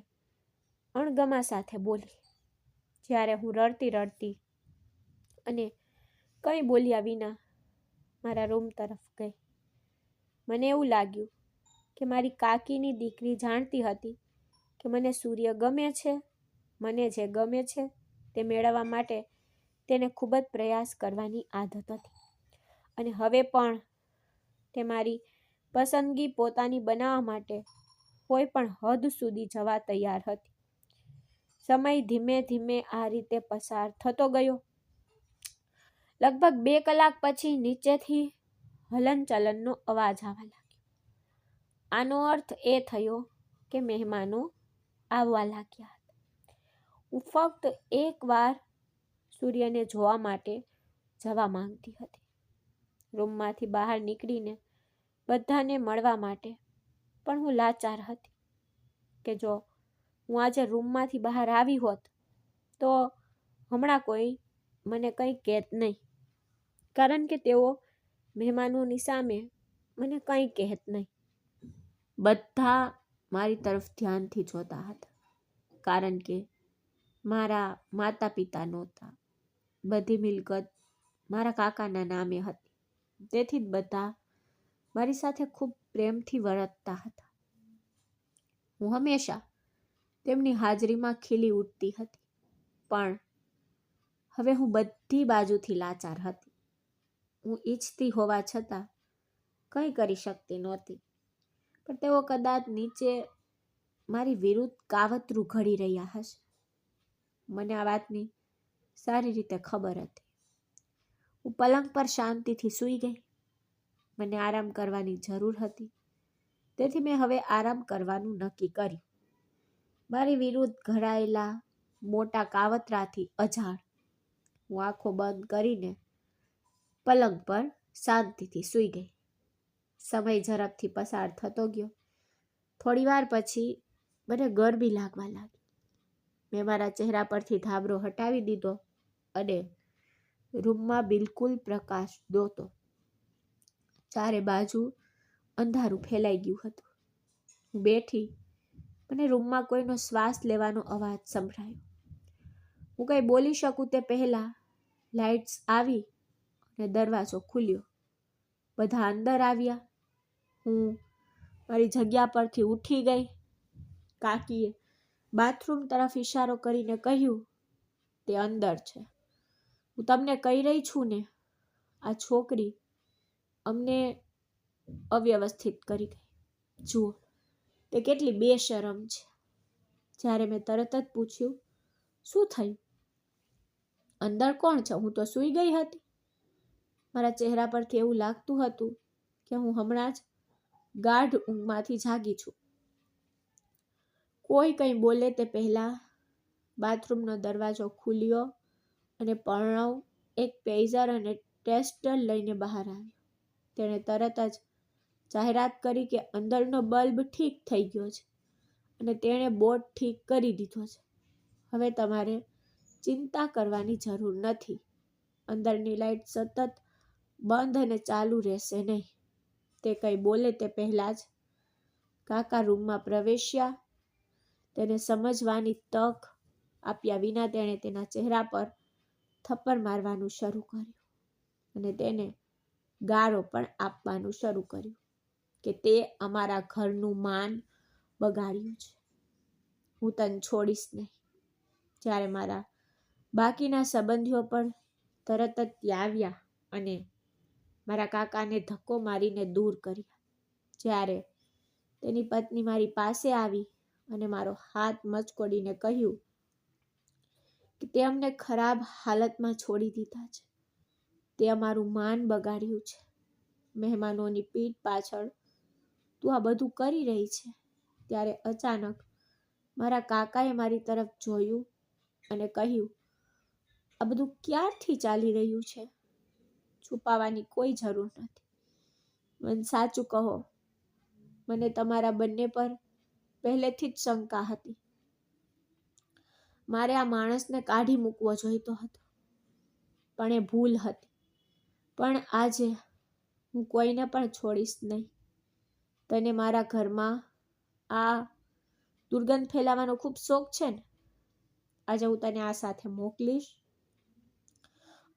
અણગમા સાથે બોલી, જ્યારે હું રડતી રડતી અને કંઈ બોલ્યા વિના મારા રૂમ તરફ ગઈ. મને એવું લાગ્યું કે મારી કાકીની દીકરી જાણતી હતી કે મને સૂર્ય ગમે છે. મને જે ગમે છે તે મેળવવા માટે તેને ખૂબ જ પ્રયાસ કરવાની આદત હતી, અને હવે પણ તે મારી પસંદગી પોતાની બનાવવા માટે કોઈ પણ હદ સુધી જવા તૈયાર હતી. સમય ધીમે ધીમે આ રીતે પસાર થતો ગયો. લગભગ 2 કલાક પછી નીચેથી હલનચલનનો અવાજ આવવા લાગ્યો. આનો અર્થ એ થયો કે મહેમાનો આવવા લાગ્યા હતા. હું ફક્ત એકવાર સૂર્યને જોવા માટે જવા માંગતી હતી, રૂમમાંથી બહાર નીકળીને બધાને મળવા માટે, પણ હું લાચાર હતી કે જો હું આજે રૂમમાંથી બહાર આવી હોત તો હમણાં કોઈ મને કંઈ કહેત નહીં, કારણ કે તેઓ મહેમાનોની સામે મને કંઈ કહેત નહીં. બધા મારી તરફ ધ્યાનથી જોતા હતા, કારણ કે મારા માતા પિતા નહોતા. બધી મિલકત મારા કાકાના નામે હતી, તેથી જ બધા મારી સાથે ખૂબ પ્રેમથી વર્તતા હતા. હું હંમેશા તેમની હાજરીમાં ખીલી ઉઠતી હતી, પણ હવે હું બધી બાજુથી લાચાર હતી. હું ઈચ્છતી હોવા છતાં કંઈ કરી શકતી નહોતી, પણ તેઓ કદાચ નીચે મારી વિરુદ્ધ કાવતરું ઘડી રહ્યા હશે. મને આ વાતની સારી રીતે ખબર હતી. હું પલંગ પર શાંતિથી સૂઈ ગઈ. મને આરામ કરવાની જરૂર હતી, તેથી મેં હવે આરામ કરવાનું નક્કી કર્યું. મારી વિરુદ્ધ ઘડાયેલા મોટા કાવતરાથી અજાણ હું આંખો બંધ કરીને પલંગ પર શાંતિથી સૂઈ ગઈ. સમય ઝડપથી પસાર થતો ગયો. થોડી વાર પછી મને ગરમી લાગવા લાગી. મેં મારા ચહેરા પરથી ધાબળો હટાવી દીધો અને રૂમમાં બિલકુલ પ્રકાશ નહોતો. ચારે બાજુ અંધારું ફેલાઈ ગયું હતું. હું બેઠી. મને રૂમમાં કોઈનો શ્વાસ લેવાનો અવાજ સંભળાયો. હું કંઈ બોલી શકું તે પહેલાં લાઇટ્સ આવી અને દરવાજો ખુલ્યો. બધા અંદર આવ્યા. હું મારી જગ્યા પરથી ઉઠી ગઈ. કાકીએ બાથરૂમ તરફ ઈશારો કરીને કહ્યું, તે અંદર છે. હું તમને કહી રહી છું ને, આ છોકરી અમને અવ્યવસ્થિત કરી ગઈ. જુઓ તે કેટલી બેશરમ છે. જ્યારે મેં તરત જ પૂછ્યું, શું થયું? અંદર કોણ છે? હું તો સૂઈ ગઈ હતી. મારા ચહેરા પરથી એવું લાગતું હતું કે હું હમણાં જ ગાઢ ઊંઘમાંથી જાગી છું. કોઈ કંઈ બોલે તે પહેલાં બાથરૂમનો દરવાજો ખુલ્યો અને પ્રણવ એક પેઇઝર અને ટેસ્ટર લઈને બહાર આવ્યો. તેણે તરત જ જાહેરાત કરી કે અંદરનો બલ્બ ઠીક થઈ ગયો છે અને તેણે બોર્ડ ઠીક કરી દીધો છે. હવે તમારે ચિંતા કરવાની જરૂર નથી. અંદરની લાઇટ સતત બંધ અને ચાલુ રહેશે નહીં. તે કંઈ બોલે તે પહેલાં જ કાકા રૂમમાં પ્રવેશ્યા. તેને સમજવાની તક આપ્યા વિના તેણે તેના ચહેરા પર થપ્પડ મારવાનું શરૂ કર્યું અને તેને ગાળો પણ આપવાનું શરૂ કર્યું કે તે અમારા ઘરનું માન બગાડ્યું છે. હું તને છોડીશ નહીં. જ્યારે મારા બાકીના સંબંધીઓ પણ તરત જ ત્યાં આવ્યા અને મારા કાકાને ધક્કો મારીને દૂર કર્યા. જ્યારે તેની પત્ની મારી પાસે આવી અને મારો હાથ મચકોડીને કહ્યું કે તે અમને ખરાબ હાલતમાં છોડી દીધા છે. તે અમારું માન બગાડ્યું છે. મહેમાનોની પીઠ પાછળ તું આ બધું કરી રહી છે. ત્યારે અચાનક મારા કાકાએ મારી તરફ જોયું અને કહ્યું, આ બધું ક્યારથી ચાલી રહ્યું છે? છુપાવવાની કોઈ જરૂર નથી. મને સાચું કહો, મને તમારા બંને પર પહેલેથી જ શંકા હતી. મારે આ માણસને કાઢી મૂકવો જોઈતો હતો, પણ એ ભૂલ હતી. પણ આજે હું કોઈને પણ છોડીશ નહીં. તને મારા ઘરમાં આ દુર્ગંધ ફેલાવવાનો ખૂબ શોખ છે ને? આજે હું તને આ સાથે મોકલીશ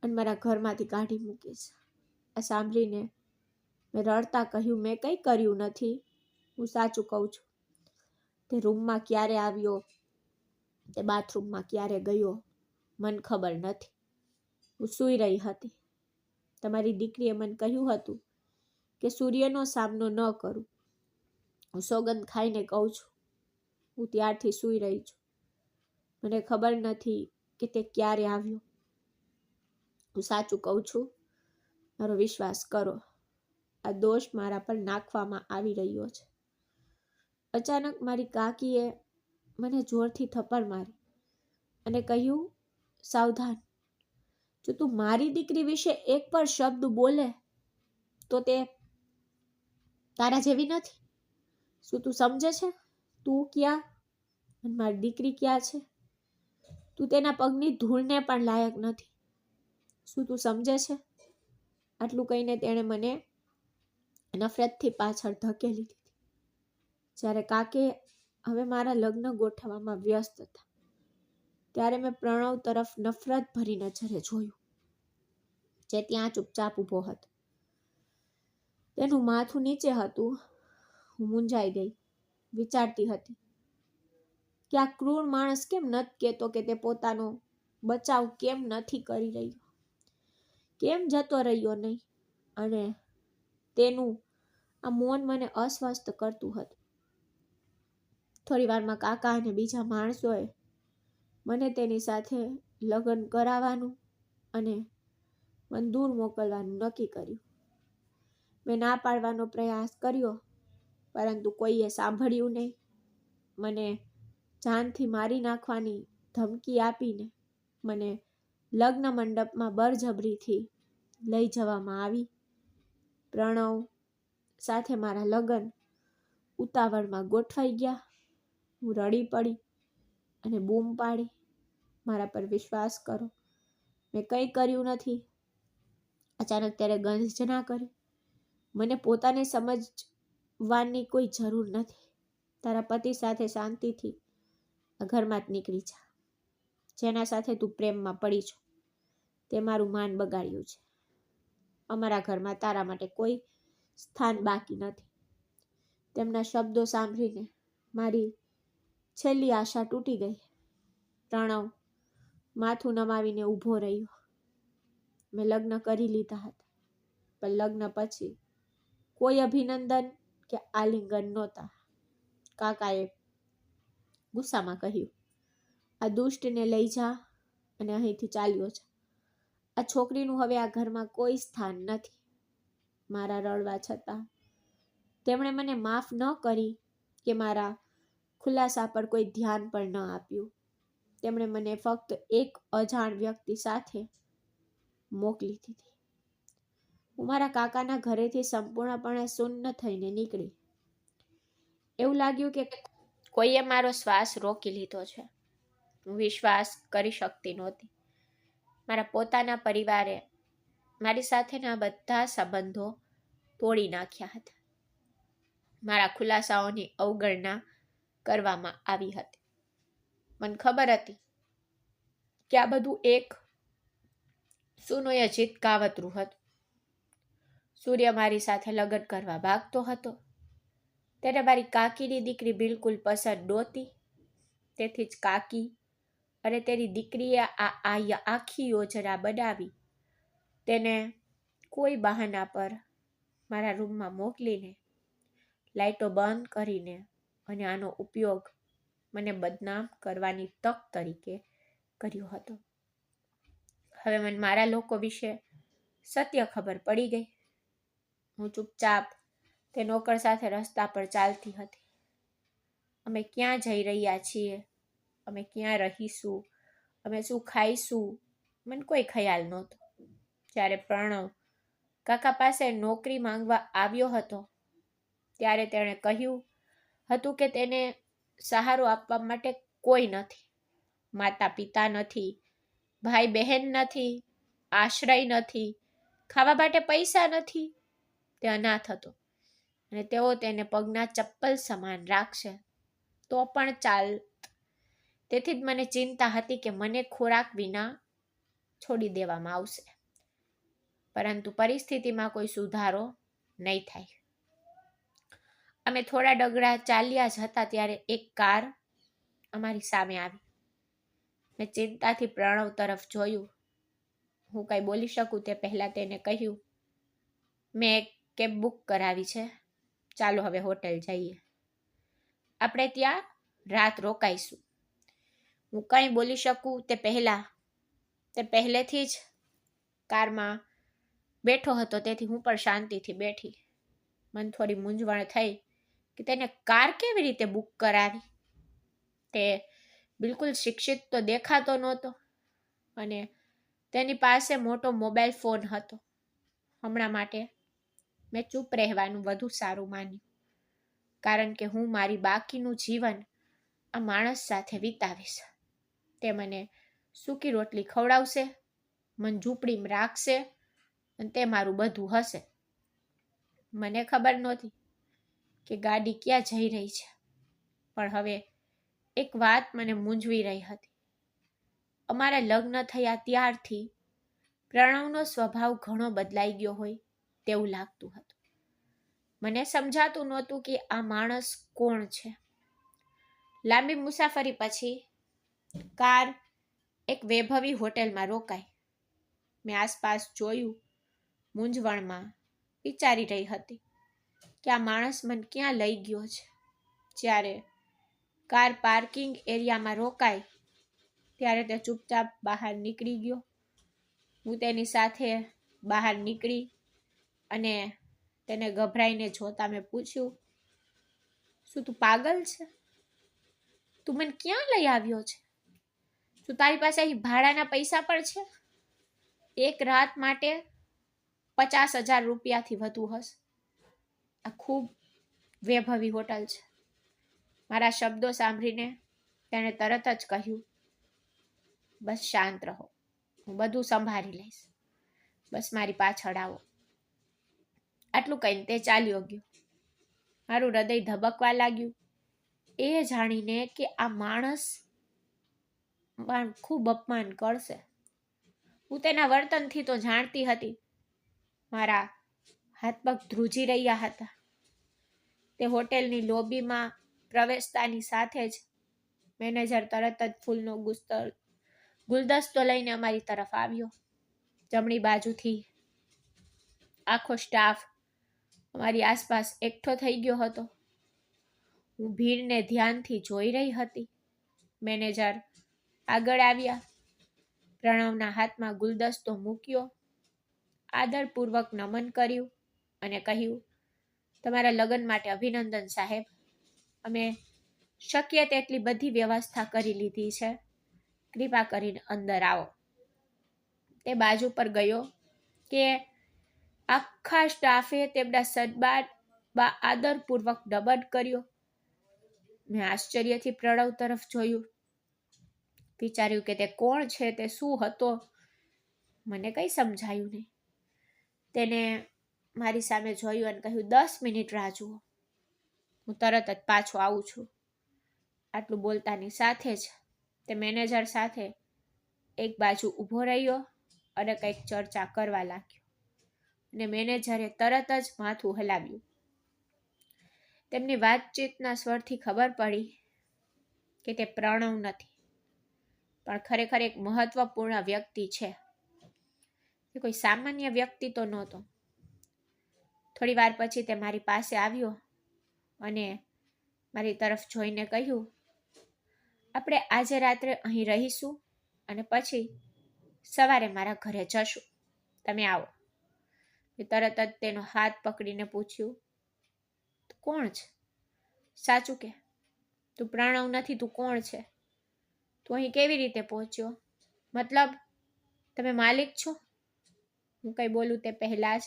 અને મારા ઘરમાંથી કાઢી મૂકીશ. આ સાંભળીને મેં રડતા કહ્યું, મેં કંઈ કર્યું નથી. હું સાચું કહું છું. તે રૂમમાં ક્યારે આવ્યો, તે બાથરૂમમાં ક્યારે ગયો, મને ખબર નથી. હું સૂઈ રહી હતી. તમારી દીકરીએ મને કહ્યું હતું કે સૂર્યનો સામનો ન કરું. હું સોગંદ ખાઈને કહું છું, હું ત્યારથી સૂઈ રહી છું. મને ખબર નથી કે તે ક્યારે આવ્યો. હું સાચું કહું છું. મારો વિશ્વાસ કરો. આ દોષ મારા પર નાખવામાં આવી રહ્યો છે. અચાનક મારી કાકીએ મને જોરથી થપ્પડ મારી અને કહ્યું, સાવધાન. જો તું મારી દીકરી વિશે એક પણ શબ્દ બોલે તો તે તારા જેવી નથી. શું તું સમજે છે? તું ક્યાં અને મારી દીકરી ક્યાં છે? તું તેના પગની ધૂળને પણ લાયક નથી. શું તું સમજે છે? આટલું કહીને તેણે મને નફરતથી પાછળ ધકેલી દીધી. જ્યારે કાકે હવે મારા લગ્ન ગોઠવવામાં વ્યસ્ત હતા ત્યારે મેં પ્રણવ તરફ નફરત ભરી નજરે જોયું, જે ત્યાં ચૂપચાપ ઊભો હતો. તેનું માથું નીચે હતું. હું મૂંઝાઈ ગઈ. વિચારતી હતી કે આ ક્રૂર માણસ કેમ નથી કહેતો કે તે પોતાનો બચાવ કેમ નથી કરી રહ્યો, કેમ જતો રહ્યો નહીં. અને તેનું આ મૌન મને અસ્વસ્થ કરતું હતું. થોડી વારમાં કાકા અને બીજા માણસોએ મને તેની સાથે લગ્ન કરાવવાનું અને મને દૂર મોકલવાનું નક્કી કર્યું. મેં ના પાડવાનો પ્રયાસ કર્યો, પરંતુ કોઈએ સાંભળ્યું નહીં. મને જાનથી મારી નાખવાની ધમકી આપીને મને લગ્ન મંડપમાં બળજબરીથી લઈ જવામાં આવી. પ્રણવ સાથે મારા લગ્ન ઉતાવળમાં ગોઠવાઈ ગયા. હું રડી પડી અને બૂમ પાડી, મારા પર વિશ્વાસ કરો, મેં કંઈ કર્યું નથી. અચાનક ત્યારે ગર્જના કરી, મને પોતાને સમજવાની કોઈ જરૂર નથી. તારા પતિ સાથે શાંતિથી આ ઘરમાં જ નીકળી જા. જેના સાથે તું પ્રેમમાં પડી છો તે મારું માન બગાડ્યું છે. અમારા ઘરમાં તારા માટે કોઈ સ્થાન બાકી નથી. તેમના શબ્દો સાંભળીને મારી છેલ્લી આશા તૂટી ગઈ. પ્રણવ માથું નમાવીને ઊભો રહ્યો. મેં લગ્ન કરી લીધા હતા, પણ લગ્ન પછી કોઈ અભિનંદન કે આલિંગન નહોતા. કાકાએ ગુસ્સામાં કહ્યું, આ દુષ્ટને લઈ જા અને અહીંથી ચાલ્યો જા. આ છોકરીનું હવે આ ઘરમાં કોઈ સ્થાન નથી. મારા રડવા છતાં તેમણે મને માફ ન કરી કે મારા ખુલાસા પર કોઈ ધ્યાન પણ ન આપ્યું. તેમણે મને ફક્ત એક અજાણ વ્યક્તિ સાથે મોકલી દીધી. હું મારા કાકાના ઘરેથી સંપૂર્ણપણે શૂન્ય થઈને નીકળી. એવું લાગ્યું કે કોઈએ મારો શ્વાસ રોકી લીધો છે. હું વિશ્વાસ કરી શકતી નહોતી. મારા પોતાના પરિવારે મારી સાથેના બધા સંબંધો તોડી નાખ્યા હતા. મારા ખુલાસાઓની અવગણના કરવામાં આવી હતી. મને ખબર હતી કે આ બધું એક સુનિયોજિત કાવતરું હતું. સૂર્ય મારી સાથે લગ્ન કરવા ભાગતો હતો. તેને મારી કાકીની દીકરી બિલકુલ પસંદ નહોતી. તેથી જ કાકી અને તેની દીકરીએ આખી યોજના બનાવી તેને કોઈ બહાના પર મારા રૂમમાં મોકલીને લાઇટો બંધ કરીને અને આનો ઉપયોગ મને બદનામ કરવાની તક તરીકે કર્યો હતો. હવે મને મારા લોકો વિશે સત્ય ખબર પડી ગઈ. હું ચૂપચાપ તે નોકર સાથે રસ્તા પર ચાલતી હતી. અમે ક્યાં જઈ રહ્યા છીએ, અમે ક્યાં રહીશું, અમે શું ખાઈશું, મને કોઈ ખ્યાલ નહોતો. જ્યારે પ્રણવ કાકા પાસે નોકરી માંગવા આવ્યો હતો ત્યારે તેણે કહ્યું હતું કે તેને સહારો આપવા માટે કોઈ નથી. માતા પિતા નથી, ભાઈ બહેન નથી, આશ્રય નથી, ખાવા માટે પૈસા નથી. તે અનાથ હતો અને તેઓ તેને પગના ચપ્પલ સમાન રાખશે તો પણ ચાલત. તેથી જ મને ચિંતા હતી કે મને ખોરાક વિના છોડી દેવામાં આવશે, પરંતુ પરિસ્થિતિમાં કોઈ સુધારો નહીં થાય. અમે થોડા ડગલા ચાલ્યા જ હતા ત્યારે એક કાર અમારી સામે આવી. મેં ચિંતાથી પ્રણવ તરફ જોયું. હું કંઈ બોલી શકું તે પહેલાં તેને કહ્યું, મેં એક કેબ બુક કરાવી છે, ચાલો હવે હોટેલ જઈએ, આપણે ત્યાં રાત રોકાઈશું. હું કંઈ બોલી શકું તે પહેલાં તે પહેલેથી જ કારમાં બેઠો હતો, તેથી હું પણ શાંતિથી બેઠી. મને થોડી મૂંઝવણ થઈ કે તેને કાર કેવી રીતે બુક કરાવી. તે બિલકુલ શિક્ષિત તો દેખાતો નહોતો અને તેની પાસે મોટો મોબાઈલ ફોન હતો. હમણાં માટે મેં ચૂપ રહેવાનું વધુ સારું માન્યું, કારણ કે હું મારી બાકીનું જીવન આ માણસ સાથે વિતાવીશ. તે મને સૂકી રોટલી ખવડાવશે, મને ઝૂંપડીમાં રાખશે અને તે મારું બધું હશે. મને ખબર નહોતી કે ગાડી ક્યાં જઈ રહી છે, પણ હવે એક વાત મને મૂંઝવી રહી હતી. અમારા લગ્ન થયા ત્યારથી પ્રણવનો સ્વભાવ ઘણો બદલાઈ ગયો હોય તેવું લાગતું હતું. મને સમજાતું નહોતું કે આ માણસ કોણ છે. લાંબી મુસાફરી પછી કાર એક વૈભવી હોટેલમાં રોકાઈ. મેં આસપાસ જોયું, મૂંઝવણમાં વિચારી રહી હતી કે આ માણસ મને ક્યાં લઈ ગયો છે. જ્યારે કાર પાર્કિંગ એરિયામાં રોકાઈ ત્યારે તે ચૂપચાપ બહાર નીકળી ગયો. હું તેની સાથે બહાર નીકળી અને તેને ગભરાઈને જોતા મેં પૂછ્યું, શું તું પાગલ છે? તું મને ક્યાં લઈ આવ્યો છે? શું તારી પાસે અહીં ભાડાના પૈસા પણ છે? એક રાત માટે 50,000 રૂપિયાથી વધુ હશે. આ ખૂબ વૈભવી હોટલ છે. મારા શબ્દો સાંભળીને તેણે તરત જ કહ્યું, બસ શાંત રહો, હું બધું સંભાળી લઈશ, બસ મારી પાછળ આવો. આટલું કહીને તે ચાલ્યો ગયો. મારું હૃદય ધબકવા લાગ્યું એ જાણીને કે આ માણસ ખૂબ અપમાન કરશે. હું તેના વર્તનથી તો જાણતી હતી. મારા હાથ પગ ધ્રુજી રહ્યા હતા. તે હોટેલની લોબીમાં પ્રવેશતાની સાથે જ મેનેજર તરત જ ફૂલનો ગુલદસ્તો લઈને અમારી તરફ આવ્યો. જમણી બાજુથી આખો સ્ટાફ અમારી આસપાસ એકઠો થઈ ગયો હતો. હું ભીડને ધ્યાનથી જોઈ રહી હતી. મેનેજર આગળ આવ્યા, પ્રણવના હાથમાં ગુલદસ્તો મૂક્યો, આદરપૂર્વક નમન કર્યું અને કહ્યું, તમારા લગ્ન માટે અભિનંદન સાહેબ. અમે શક્ય તેટલી બધી વ્યવસ્થા કરી લીધી છે. કૃપા કરીને અંદર આવો. તે બાજુ પર ગયો કે આખા સ્ટાફે તેમના સન્માન આદરપૂર્વક નમન કર્યો. મેં આશ્ચર્યથી પ્રણવ તરફ જોયું. વિચાર્યું કે તે કોણ છે, તે શું હતો. મને કંઈ સમજાયું નહીં. તેને મારી સામે જોયું અને કહ્યું, 10 મિનિટ રાહ જુઓ, હું તરત જ પાછો આવું છું. આટલું બોલતાની સાથે જ તે મેનેજર સાથે એક બાજુ ઊભો રહ્યો અને કંઈક ચર્ચા કરવા લાગ્યો અને મેનેજરે તરત જ માથું હલાવ્યું. તેમની વાતચીતના સ્વરથી ખબર પડી કે તે પ્રણવ નથી, પણ ખરેખર એક મહત્વપૂર્ણ વ્યક્તિ છે. તે કોઈ સામાન્ય વ્યક્તિ તો નહોતો. થોડી વાર પછી તે મારી પાસે આવ્યો અને મારી તરફ જોઈને કહ્યું, આપણે આજે રાત્રે અહીં રહીશું અને પછી સવારે મારા ઘરે જશું. તમે આવો. મેં તરત જ તેનો હાથ પકડીને પૂછ્યું, તું કોણ છે? સાચું કે, તું પ્રણવ નથી, તું કોણ છે? તું અહીં કેવી રીતે પહોંચ્યો? મતલબ, તમે માલિક છો? હું કંઈ બોલું તે પહેલાં જ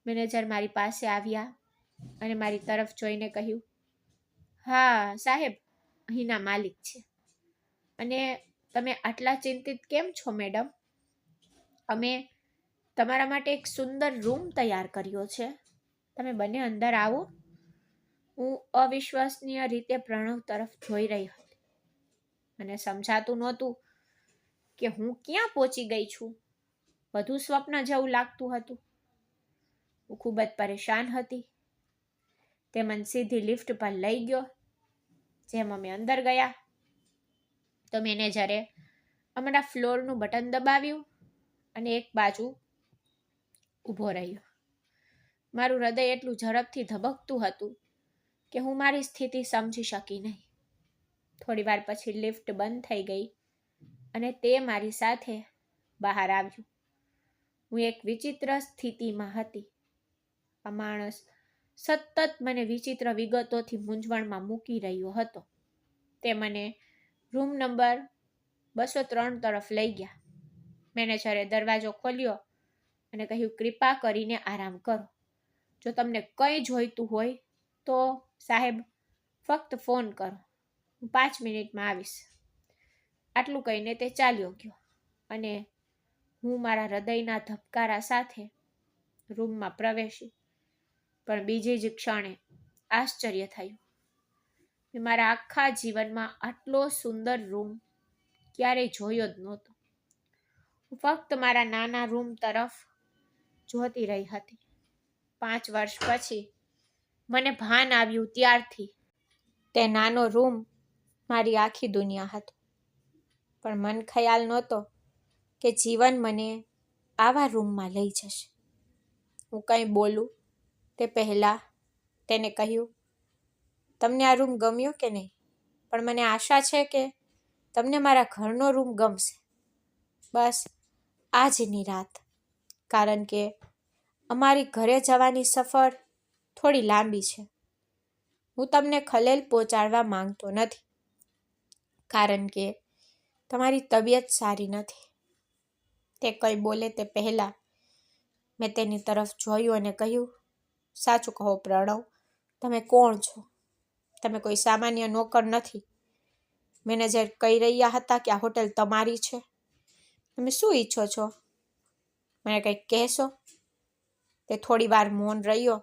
મેનેજર મારી પાસે આવ્યા અને મારી તરફ જોઈને કહ્યું, હા સાહેબ, અહીંના માલિક છે. અને તમે આટલા ચિંતિત કેમ છો મેડમ? અમે તમારા માટે એક સુંદર રૂમ તૈયાર કર્યો છે. તમે બંને અંદર આવો. હું અવિશ્વસનીય રીતે પ્રણવ તરફ જોઈ રહી હતી. મને સમજાતું નહોતું કે હું ક્યાં પહોંચી ગઈ છું. બધું સ્વપ્ન જેવું લાગતું હતું. હું ખૂબ જ પરેશાન હતી. તે મને સીધી લિફ્ટ પર લઈ ગયો. જેમ અમે અંદર ગયા તો મેનેજરે અમારા ફ્લોરનું બટન દબાવ્યું અને એક બાજુ ઊભો રહ્યો. મારું હૃદય એટલું ઝડપથી ધબકતું હતું કે હું મારી સ્થિતિ સમજી શકી નહીં. થોડી વાર પછી લિફ્ટ બંધ થઈ ગઈ અને તે મારી સાથે બહાર આવ્યું. હું એક વિચિત્ર સ્થિતિમાં હતી. આ માણસ સતત મને વિચિત્ર વિગતોથી મૂંઝવણમાં મૂકી રહ્યો હતો. તે મને રૂમ નંબર 203 તરફ લઈ ગયા. મેનેજરે દરવાજો ખોલ્યો અને કહ્યું, કૃપા કરીને આરામ કરો. જો તમને કંઈ જોઈતું હોય તો સાહેબ ફક્ત ફોન કરો. હું 5 મિનિટમાં આવીશ. આટલું કહીને તે ચાલ્યો ગયો અને હું મારા હૃદયના ધબકારા સાથે રૂમમાં પ્રવેશી. પણ બીજી જ ક્ષણે આશ્ચર્ય થયું. મેં મારા આખા જીવનમાં આટલો સુંદર રૂમ ક્યારેય જોયો જ નહોતો. હું ફક્ત મારા નાના રૂમ તરફ જોતી રહી હતી. 5 વર્ષ પછી મને ભાન આવ્યું ત્યારથી તે નાનો રૂમ મારી આખી દુનિયા હતો. પણ મન ખ્યાલ નહોતો કે જીવન મને આવા રૂમમાં લઈ જશે. હું કંઈ બોલું તે પહેલાં તેને કહ્યું, તમને આ રૂમ ગમ્યો કે નહીં? પણ મને આશા છે કે તમને મારા ઘરનો રૂમ ગમશે. બસ આજની રાત, કારણ કે અમારી ઘરે જવાની સફર થોડી લાંબી છે. હું તમને ખલેલ પહોંચાડવા માંગતો નથી, કારણ કે તમારી તબિયત સારી નથી. તે કંઈ બોલે તે પહેલાં મેં તેની તરફ જોયું અને કહ્યું, સાચું કહો પ્રણવ, તમે કોણ છો? તમે કોઈ સામાન્ય નોકર નથી. મેનેજર કહી રહ્યા હતા કે આ હોટલ તમારી છે. તમે શું ઈચ્છો છો? મને કંઈક કહેશો? તે થોડી વાર મૌન રહ્યો,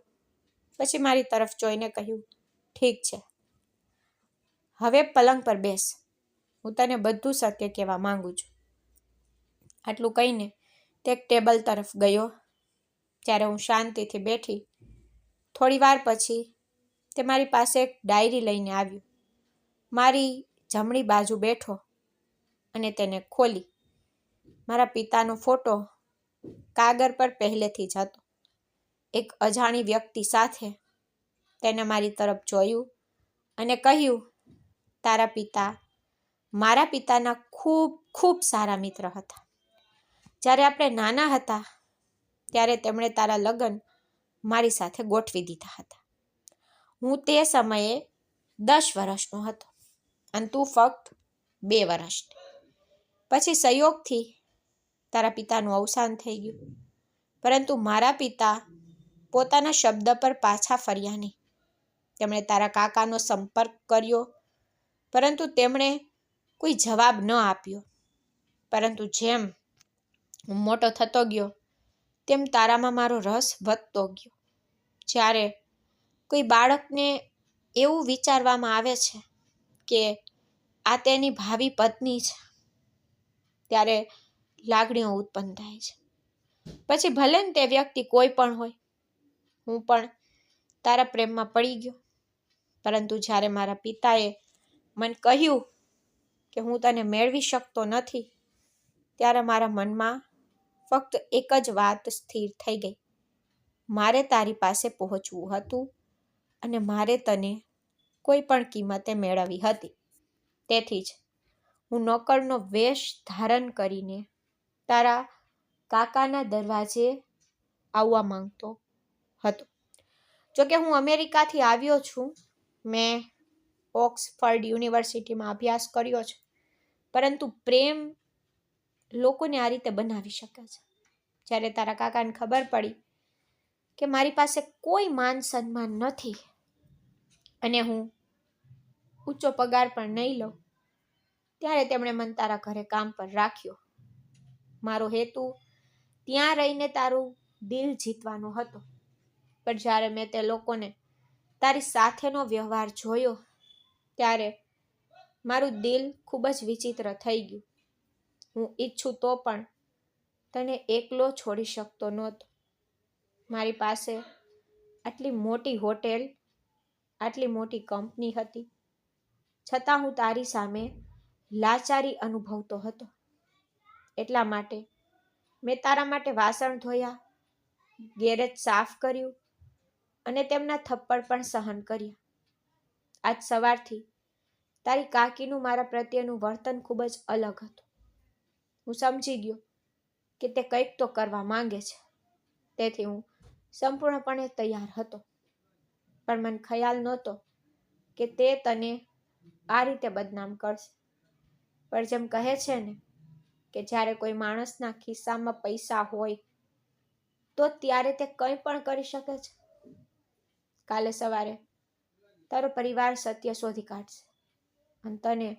પછી મારી તરફ જોઈને કહ્યું, ઠીક છે, હવે પલંગ પર બેસ. હું તને બધું સત્ય કહેવા માંગુ છું. આટલું કહીને તે એક ટેબલ તરફ ગયો. ત્યારે હું શાંતિથી બેઠી. થોડી વાર પછી તે મારી પાસે એક ડાયરી લઈને આવ્યો. મારી જમણી બાજુ બેઠો અને તેને ખોલી. મારા પિતાનો ફોટો કાગળ પર પહેલેથી જ હતો. એક અજાણી વ્યક્તિ સાથે. તેને મારી તરફ જોયું અને કહ્યું, તારા પિતા મારા પિતાના ખૂબ ખૂબ સારા મિત્ર હતા. જ્યારે આપણે નાના હતા ત્યારે તેમણે તારા લગ્ન મારી સાથે ગોઠવી દીધા હતા. હું તે સમયે 10 વર્ષનો હતો અને તું ફક્ત 2 વર્ષની. પછી સંયોગથી તારા પિતાનું અવસાન થઈ ગયું. પરંતુ મારા પિતા પોતાના શબ્દ પર પાછા ફર્યા નહીં. તેમણે તારા કાકાનો સંપર્ક કર્યો, પરંતુ તેમણે કોઈ જવાબ ન આપ્યો. પરંતુ જેમ હું મોટો થતો ગયો તેમ તારામાં મારો રસ વધતો ગયો. જ્યારે કોઈ બાળકને એવું વિચારવામાં આવે છે કે આ તેની ભાવિ પત્ની છે, ત્યારે લાગણીઓ ઉત્પન્ન થાય છે. પછી ભલે ને તે વ્યક્તિ કોઈ પણ હોય. હું પણ તારા પ્રેમમાં પડી ગયો. પરંતુ જ્યારે મારા પિતાએ મને કહ્યું કે હું તને મેળવી શકતો નથી, ત્યારે મારા મનમાં ફક્ત એક જ વાત સ્થિર થઈ ગઈ. મારે તારી પાસે પહોંચવું હતું અને મારે તને કોઈ પણ કિંમતે મેળવવી હતી. તેથી જ હું નોકરનો વેશ ધારણ કરીને તારા કાકાના દરવાજે આવવા માંગતો હતો. જોકે હું અમેરિકાથી આવ્યો છું. મેં ઓક્સફર્ડ યુનિવર્સિટીમાં અભ્યાસ કર્યો છે. પરંતુ પ્રેમ લોકોને આ રીતે બનાવી શકે છે. જ્યારે તારા કાકાને ખબર પડી કે મારી પાસે કોઈ માન સન્માન નથી અને હું ઊંચો પગાર પણ નહીં લઉં, ત્યારે તેમણે મને તારા ઘરે કામ પર રાખ્યો. મારો હેતુ ત્યાં રહીને તારું દિલ જીતવાનો હતો. પણ જ્યારે મેં તે લોકોને તારી સાથેનો વ્યવહાર જોયો, ત્યારે મારું દિલ ખૂબ જ વિચિત્ર થઈ ગયું. હું ઈચ્છું તો પણ તને એકલો છોડી શકતો નહોતો. મારી પાસે આટલી મોટી હોટેલ, આટલી મોટી કંપની હતી, છતાં હું તારી સામે લાચારી અનુભવતો હતો. એટલા માટે મેં તારા માટે વાસણ ધોયા, ગેરેજ સાફ કર્યું અને તેમના થપ્પડ પણ સહન કર્યા. આજ સવારથી તારી કાકીનું મારા પ્રત્યેનું વર્તન ખૂબ જ અલગ હતું. હું સમજી ગયો કે તે કંઈક તો કરવા માંગે છે. તેથી હું સંપૂર્ણપણે તૈયાર હતો. પણ મને ખ્યાલ નહોતો કે તે તને આ રીતે બદનામ કરશે. પણ જેમ કહે છે ને કે જ્યારે કોઈ માણસના ખિસ્સામાં પૈસા હોય તો ત્યારે તે કંઈ પણ કરી શકે છે. કાલે સવારે તારો પરિવાર સત્ય શોધી કાઢશે. અને તને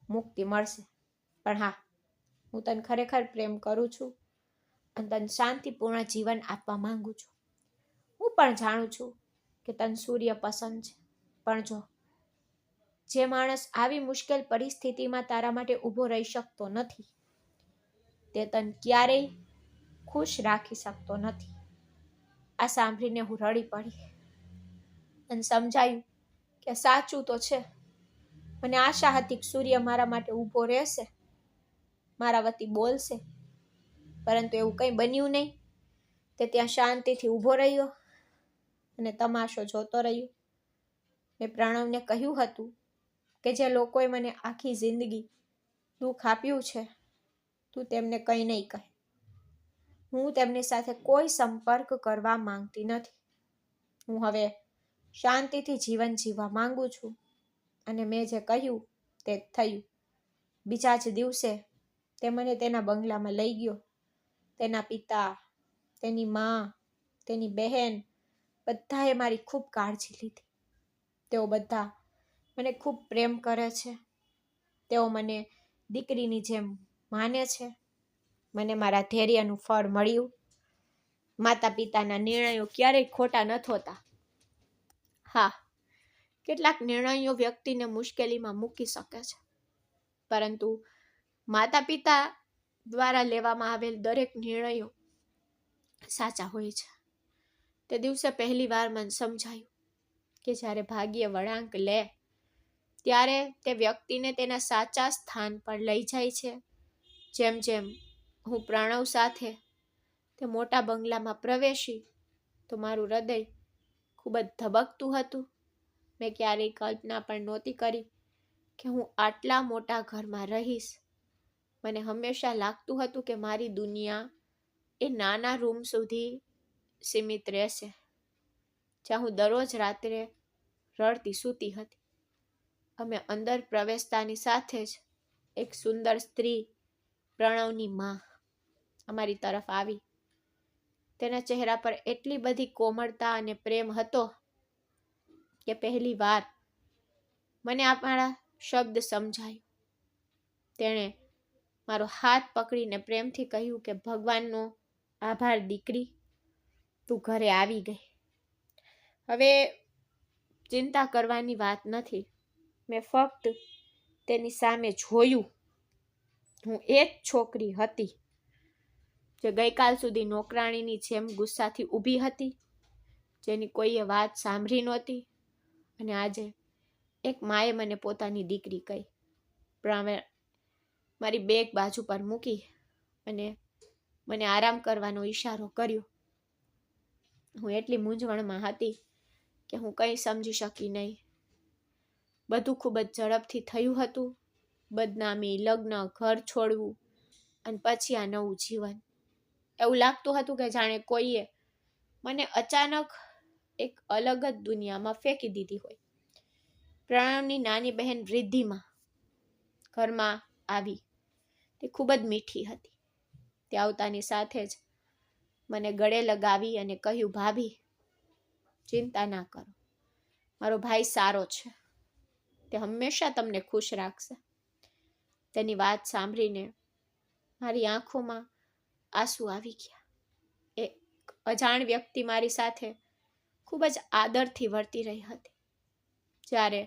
મુક્તિ મળશે. પણ હા, હું તને ખરેખર પ્રેમ કરું છું અને તને શાંતિપૂર્ણ જીવન આપવા માંગુ છું. હું પણ જાણું છું કે તને સૂર્ય પસંદ છે, પણ જો જે માણસ આવી મુશ્કેલ પરિસ્થિતિમાં તારા માટે ઊભો રહી શકતો નથી, તે તને ક્યારેય ખુશ રાખી શકતો નથી. આ સાંભળીને હું રડી પડી અને સમજાયું કે સાચું તો છે. મને આશા હતી કે સૂર્ય મારા માટે ઊભો રહેશે, મારા વતી બોલશે, પરંતુ એવું કંઈ બન્યું નહીં. તે ત્યાં શાંતિથી ઊભો રહ્યો અને તમાશો જોતો રહ્યો. મેં પ્રણવને કહ્યું હતું કે જે લોકોએ મને આખી જિંદગી દુઃખ આપ્યું છે, તું તેમને કંઈ નહીં કહે. હું તેમની સાથે કોઈ સંપર્ક કરવા માંગતી નથી. હું હવે શાંતિથી જીવન જીવવા માંગુ છું. અને મેં જે કહ્યું તે થયું. બીજા જ દિવસે તે મને તેના બંગલામાં લઈ ગયો. તેના પિતા, તેની માં, તેની બહેન બધાએ મારી ખૂબ કાળજી લીધી. તેઓ બધા મને ખૂબ પ્રેમ કરે છે. તેઓ મને દીકરીની જેમ માને છે. મને મારા ધૈર્યનું ફળ મળ્યું. માતા પિતાના નિર્ણયો ક્યારેય ખોટા ન હોતા. હા, કેટલાક નિર્ણયો વ્યક્તિને મુશ્કેલીમાં મૂકી શકે છે, પરંતુ માતા પિતા દ્વારા લેવામાં આવેલ દરેક નિર્ણયો સાચા હોય છે. તે દિવસે પહેલી વાર મને સમજાયું કે જ્યારે ભાગ્ય વળાંક લે ત્યારે તે વ્યક્તિને તેના સાચા સ્થાન પર લઈ જાય છે. જેમ જેમ હું પ્રણવ સાથે તે મોટા બંગલામાં પ્રવેશી તો મારું હૃદય ખૂબ જ ધબકતું હતું. મેં ક્યારેય કલ્પના પણ નહોતી કરી કે હું આટલા મોટા ઘરમાં રહીશ. મને હંમેશા લાગતું હતું કે મારી દુનિયા એ નાના રૂમ સુધી સીમિત રહેશે, જ્યાં હું દરરોજ રાત્રે રડતી સૂતી હતી. અમે અંદર પ્રવેશતાની સાથે જ એક સુંદર સ્ત્રી, પ્રણવની માં, અમારી તરફ આવી. તેના ચહેરા પર એટલી બધી કોમળતા અને પ્રેમ હતો કે પહેલી વાર મને અમારા શબ્દ સમજાયું. તેણે મારો હાથ પકડીને પ્રેમથી કહ્યું કે ભગવાનનો આભાર દીકરી, તું ઘરે આવી ગઈ. હવે ચિંતા કરવાની વાત નથી. મેં ફક્ત તેની સામે જોયું. હું એ જ છોકરી હતી જે ગઈકાલ સુધી નોકરાણીની જેમ ગુસ્સાથી ઊભી હતી, જેની કોઈએ વાત સાંભળી નહોતી. અને આજે એક માએ મને પોતાની દીકરી કહી. મારી બેગ બાજુ પર મૂકી અને મને આરામ કરવાનો ઈશારો કર્યો. હું એટલી મૂંઝવણમાં હતી કે હું કંઈ સમજી શકી નહીં. બધું ખૂબ જ ઝડપથી થયું હતું. બદનામી, લગ્ન, ઘર છોડવું અને પછી આ નવું જીવન. એવું લાગતું હતું કે જાણે કોઈએ મને અચાનક એક અલગ જ દુનિયામાં ફેંકી દીધી હોય. પ્રણવની નાની બહેન રિદ્ધિમાં ઘરમાં આવી. તે ખૂબ જ મીઠી હતી. તે આવતાની સાથે જ મને ગળે લગાવી અને કહ્યું, ભાભી, ચિંતા ના કરો, મારો ભાઈ સારો છે. તે હંમેશા તમને ખુશ રાખશે. તેની વાત સાંભળીને મારી આંખોમાં આંસુ આવી ગયા. એક અજાણ વ્યક્તિ મારી સાથે ખૂબ જ આદરથી વર્તી રહી હતી, જ્યારે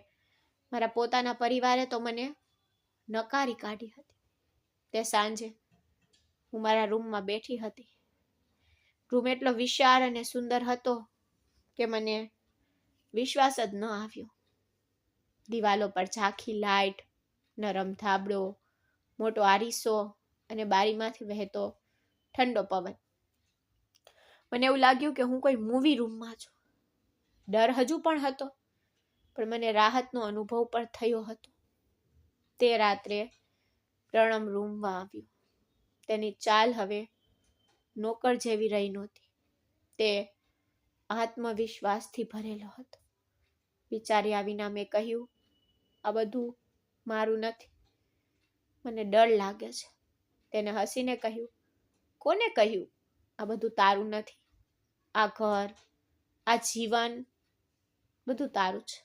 મારા પોતાના પરિવારે તો મને નકારી કાઢી હતી. તે સાંજે હું મારા રૂમમાં બેઠી હતી. રૂમ એટલો વિશાળ અને સુંદર હતો કે મને વિશ્વાસ જ ન આવ્યો. દિવાલો પર ઝાંખી લાઇટ, નરમ ધાબળો, મોટો આરીસો અને બારીમાંથી વહેતો ઠંડો પવન. મને એવું લાગ્યું કે હું કોઈ મૂવી રૂમમાં છું. ડર હજુ પણ હતો, પણ મને રાહતનો અનુભવ પણ થયો હતો. તે રાત્રે પ્રણવ રૂમમાં આવ્યો. તેની ચાલ હવે નોકર જેવી રહી નહોતી. તે આત્મવિશ્વાસથી ભરેલો હતો. વિચાર્યા વિના મેં કહ્યું, આ બધું મારું નથી, મને ડર લાગે છે. તેને હસીને કહ્યું, કોને કહ્યું આ બધું તારું નથી? આ ઘર, આ જીવન બધું તારું છે.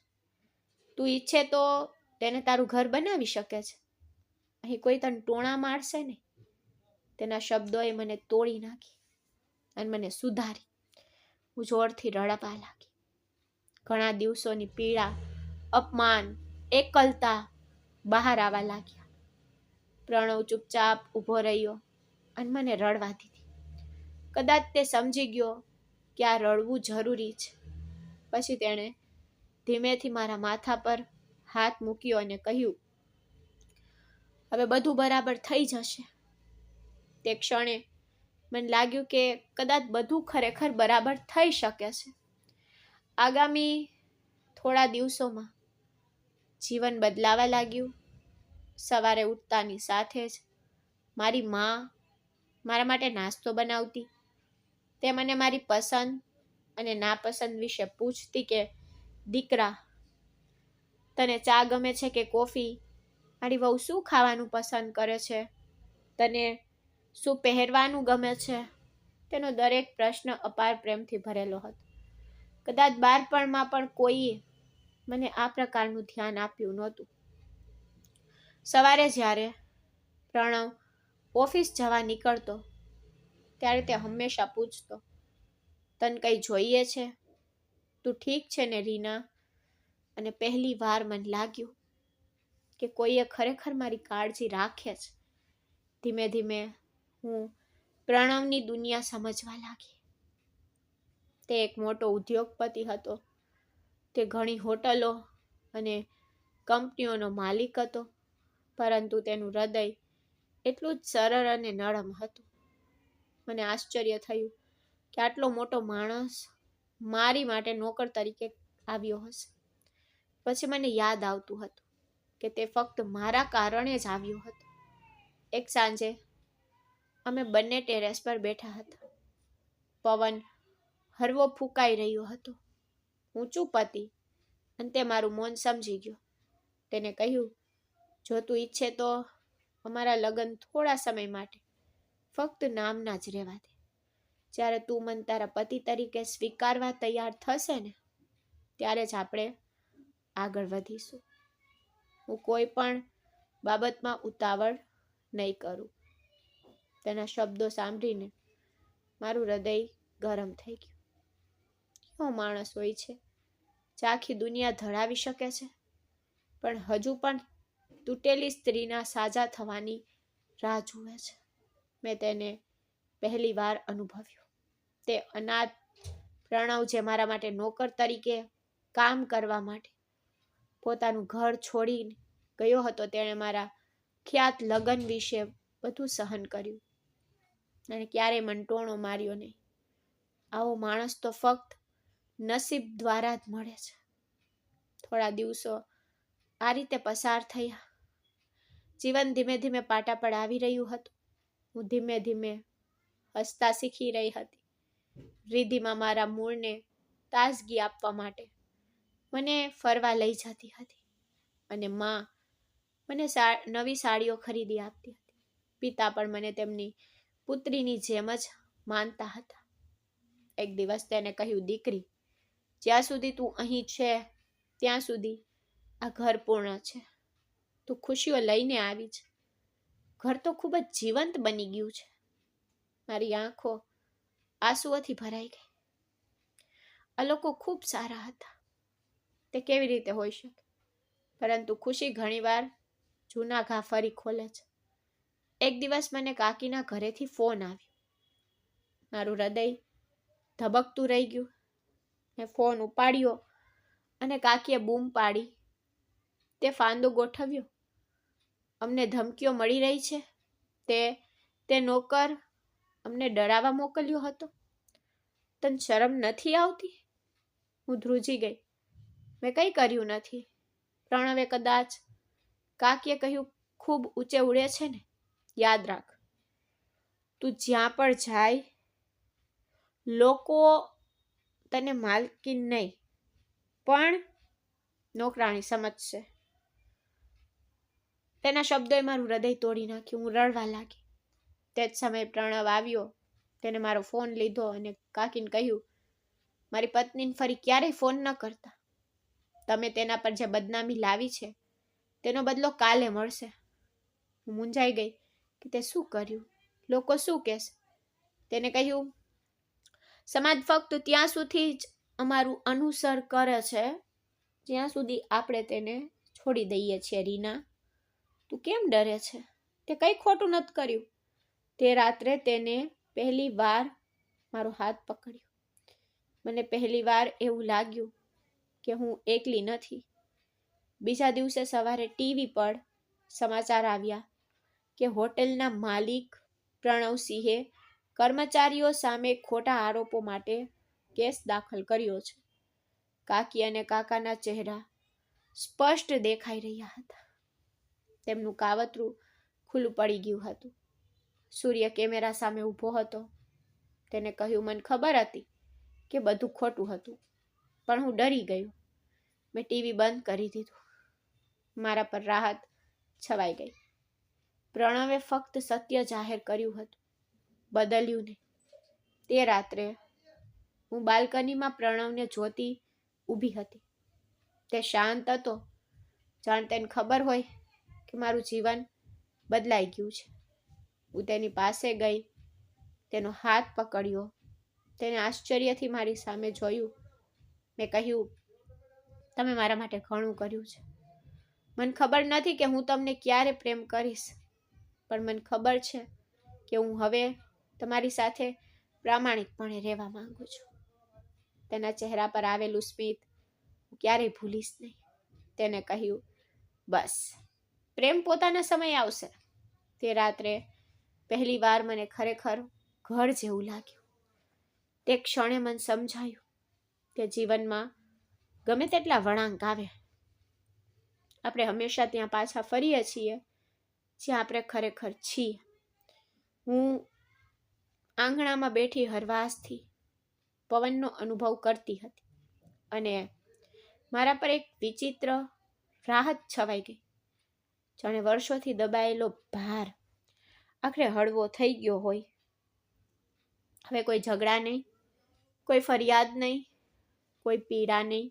તું ઈચ્છે તો તેને તારું ઘર બનાવી શકે છે, અહીં કોઈ તને ટોણા મારશે ને. તેના શબ્દોએ મને તોડી નાખી અને મને સુધારી. હું જોરથી રડવા લાગી. ઘણા દિવસોની પીડા, અપમાન, એકલતા બહાર આવવા લાગ્યા. પ્રણવ ચૂપચાપ ઊભો રહ્યો અને મને રડવા દીધી. કદાચ તે સમજી ગયો કે આ રડવું જરૂરી છે. પછી તેણે ધીમેથી મારા માથા પર હાથ મૂક્યો અને કહ્યું, હવે બધું બરાબર થઈ જશે. તે ક્ષણે મને લાગ્યું કે કદાચ બધું ખરેખર બરાબર થઈ શકે છે. આગામી થોડા દિવસોમાં જીવન બદલાવા લાગ્યું. સવારે ઉઠતાની સાથે જ મારી માં મારા માટે નાસ્તો બનાવતી. તે મને મારી પસંદ અને નાપસંદ વિશે પૂછતી કે દીકરા, તને ચા ગમે છે કે કોફી? મારી વહુ શું ખાવાનું પસંદ કરે છે? તને શું પહેરવાનું ગમે છે? તેનો દરેક પ્રશ્ન અપાર પ્રેમથી ભરેલો હતો. કદાચ બાળપણમાં પણ કોઈએ મને આ પ્રકારનું ધ્યાન આપ્યું નહોતું. સવારે જ્યારે પ્રણવ ઓફિસ જવા નીકળતો ત્યારે તે હંમેશા પૂછતો, તને કંઈ જોઈએ છે? તું ઠીક છે ને રીના? અને પહેલી વાર મને લાગ્યું કે કોઈએ ખરેખર મારી કાળજી રાખે છે. ધીમે ધીમે હું પ્રણવની દુનિયા સમજવા લાગી. તે એક મોટો ઉદ્યોગપતિ હતો. તે ઘણી હોટલો અને કંપનીઓનો માલિક હતો, પરંતુ તેનું હૃદય એટલું જ સરળ અને નરમ હતું. મને આશ્ચર્ય થયું કે આટલો મોટો માણસ મારી માટે નોકર તરીકે આવ્યો હશે. પછી મને યાદ આવતું હતું કે તે ફક્ત મારા કારણે જ આવ્યો હતો. એક સાંજે અમે બંને ટેરેસ પર બેઠા હતા. પવન હળવો ફૂંકાઈ રહ્યો હતો. હું ચૂપ હતી અને તે મારું મૌન સમજી ગયો. તેને કહ્યું, જો તું ઈચ્છે તો અમારા લગ્ન થોડા સમય માટે ફક્ત નામના જ રહેવા દે. જ્યારે તું મને તારા પતિ તરીકે સ્વીકારવા તૈયાર થશે ને, ત્યારે જ આપણે આગળ વધીશું. હું કોઈ પણ બાબતમાં ઉતાવળ નહીં કરું. તેના શબ્દો સાંભળીને મારું હૃદય ગરમ થઈ ગયું. કેવો માણસ હોય છે જે આખી દુનિયા ધડાવી શકે છે, પણ હજુ પણ તૂટેલી સ્ત્રીના સાજા થવાની રાહ જુએ છે. મેં તેને પહેલી વાર અનુભવ્યું. તે અનાથ પ્રણવ જે મારા માટે નોકર તરીકે કામ કરવા માટે પોતાનું ઘર છોડીને ગયો હતો, તેણે મારા ખ્યાત લગ્ન વિશે બધું સહન કર્યું અને ક્યારેય મને ટોણો માર્યો નહીં. આવો માણસ તો ફક્ત નસીબ દ્વારા જ મળે છે. થોડા દિવસો આ રીતે પસાર થયા. જીવન ધીમે ધીમે પાટા પર આવી રહ્યું હતું. હું ધીમે ધીમે હસતા શીખી રહી હતી. રિદ્ધિમાં મારા મૂળને તાજગી આપવા માટે મને ફરવા લઈ જતી હતી અને માં મને નવી સાડીઓ ખરીદી આપતી હતી. પિતા પણ મને તેમની પુત્રીની જેમ જ માનતા હતા. એક દિવસ તેને કહ્યું, દીકરી, જ્યાં સુધી તું અહીં છે ત્યાં સુધી આ ઘર પૂર્ણ છે. તું ખુશીઓ લઈને આવી છે. ઘર તો ખૂબ જ જીવંત બની ગયું છે. મારી આંખો આંસુઓથી ભરાઈ ગઈ. આ લોકો ખૂબ સારા હતા. તે કેવી રીતે હોઈ શકે? પરંતુ ખુશી ઘણીવાર જૂના ઘા ફરી ખોલે છે. એક દિવસ મને કાકીના ઘરેથી ફોન આવ્યો. મારું હૃદય ધબકતું રહી ગયું. મેં ફોન ઉપાડ્યો અને કાકીએ બૂમ પાડી, તે ફાંદો ગોઠવ્યો. અમને ધમકીઓ મળી રહી છે. તે નોકર અમને ડરાવવા મોકલ્યો હતો. તને શરમ નથી આવતી? હું ધ્રુજી ગઈ. મેં કંઈ કર્યું નથી. પ્રણવે કદાચ. કાકીએ કહ્યું, ખૂબ ઊંચે ઉડે છે ને? યાદ રાખ, તું જ્યાં પણ જાય લોકો તને માલકીન નહીં પણ નોકરાણી સમજશે. તેના શબ્દોએ મારું હૃદય તોડી નાખ્યું. હું રડવા લાગી. તે જ સમયે પ્રણવ આવ્યો. તેને મારો ફોન લીધો અને કાકીને કહ્યું, મારી પત્નીને ફરી ક્યારેય ફોન ન કરતા. તમે તેના પર જે બદનામી લાવી છે તેનો બદલો કાલે મળશે. હું મૂંઝાઈ ગઈ કે તે શું કર્યું, લોકો શું કહેશે. તેને કહ્યું, સમાજ ફક્ત ત્યાં સુધી જ અમારું અનુસર કરે છે જ્યાં સુધી આપણે તેને છોડી દઈએ છીએ. રીના, તું કેમ ડરે છે? તે કંઈ ખોટું નથી કર્યું. તે રાત્રે તેને પહેલી વાર મારો હાથ પકડ્યો. મને પહેલી વાર એવું લાગ્યું કે હું એકલી નથી. બીજા દિવસે સવારે ટીવી પર સમાચાર આવ્યા કે હોટેલના માલિક પ્રણવસિંહે કર્મચારીઓ સામે ખોટા આરોપો માટે કેસ દાખલ કર્યો છે. કાકી અને કાકાના ચહેરા સ્પષ્ટ દેખાઈ રહ્યા હતા. તેમનું કાવતરું ખુલ્લું પડી ગયું હતું. સૂર્ય કેમેરા સામે ઊભો હતો. તેને કહ્યું, મને ખબર હતી કે બધું ખોટું હતું, પણ હું ડરી ગયો. મેં ટીવી બંધ કરી દીધું. મારા પર રાહત છવાઈ ગઈ. પ્રણવે ફક્ત સત્ય જાહેર કર્યું હતું, બદલ્યું નહીં. તે રાત્રે હું બાલ્કનીમાં પ્રણવને જોતી ઊભી હતી. તે શાંત હતો, જાણ તેને ખબર હોય કે મારું જીવન બદલાઈ ગયું છે. હું તેની પાસે ગઈ, તેનો હાથ પકડ્યો. તેને આશ્ચર્યથી મારી સામે જોયું. મેં કહ્યું, તમે મારા માટે ઘણું કર્યું છે. મને ખબર નથી કે હું તમને ક્યારે પ્રેમ કરીશ, પણ મને ખબર છે કે હું હવે તમારી સાથે પ્રામાણિકપણે રહેવા માંગુ છું. તેના ચહેરા પર આવેલું સ્મિત હું ક્યારેય ભૂલીશ નહીં. તેને કહ્યું, બસ, પ્રેમ પોતાના સમય આવશે. તે રાત્રે પહેલી વાર મને ખરેખર ઘર જેવું લાગ્યું. તે ક્ષણે મને સમજાયું કે જીવનમાં ગમે તેટલા વળાંક આવે, આપણે હંમેશા ત્યાં પાછા ફરીએ છીએ જ્યાં આપણે ખરેખર છીએ. હું આંગણામાં બેઠી હરવાસથી પવનનો અનુભવ કરતી હતી અને મારા પર એક વિચિત્ર રાહત છવાઈ ગઈ. જાણે વર્ષોથી દબાયેલો ભાર આખરે હળવો થઈ ગયો હોય. હવે કોઈ ઝઘડા નહીં, કોઈ ફરિયાદ નહીં, કોઈ પીડા નહીં.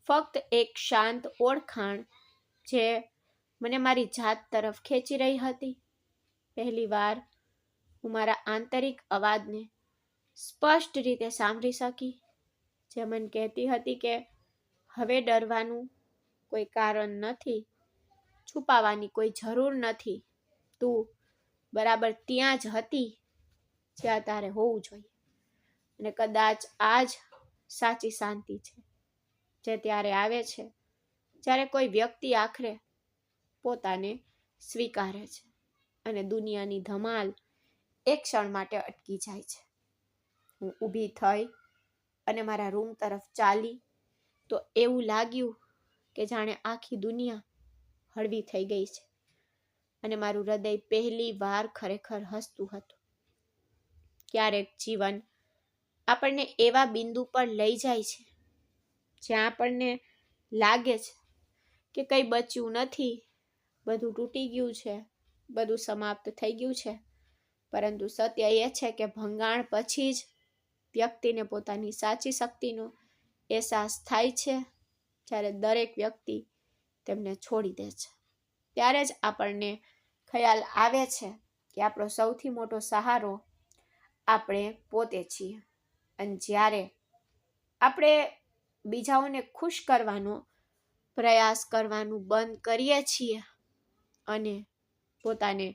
ફક્ત એક શાંત ઓળખાણ જે મને મારી જાત તરફ ખેંચી રહી હતી. પહેલી વાર હું મારા આંતરિક અવાજને સ્પષ્ટ રીતે સાંભળી શકી, જે મને કહેતી હતી કે હવે ડરવાનું કોઈ કારણ નથી, છુપાવાની કોઈ જરૂર નથી. તું બરાબર ત્યાં જ હતી જ્યાં તારે હોવું જોઈએ. અને કદાચ આ જ સાચી શાંતિ છે, જે ત્યારે આવે છે જ્યારે કોઈ વ્યક્તિ આખરે પોતાને સ્વીકારે છે અને દુનિયાની ધમાલ એક ક્ષણ માટે અટકી જાય છે. હું ઊભી થઈ અને મારા રૂમ તરફ ચાલી તો એવું લાગ્યું કે જાણે આખી દુનિયા હળવી થઈ ગઈ છે અને મારું હૃદય પહેલી વાર ખરેખર હસતું હતું. ક્યારેક જીવન આપણને એવા બિંદુ પર લઈ જાય છે જ્યાં આપણને લાગે છે કે કંઈ બચ્યું નથી, બધું તૂટી ગયું છે, બધું સમાપ્ત થઈ ગયું છે. પરંતુ સત્ય એ છે કે ભંગાણ પછી જ વ્યક્તિને પોતાની સાચી શક્તિનો અહેસાસ થાય છે. જ્યારે દરેક વ્યક્તિ તેમને છોડી દે છે, ત્યારે જ આપણને ખ્યાલ આવે છે કે આપણો સૌથી મોટો સહારો આપણે પોતે છીએ. અને જ્યારે આપણે બીજાઓને ખુશ કરવાનો પ્રયાસ કરવાનું બંધ કરીએ છીએ અને પોતાને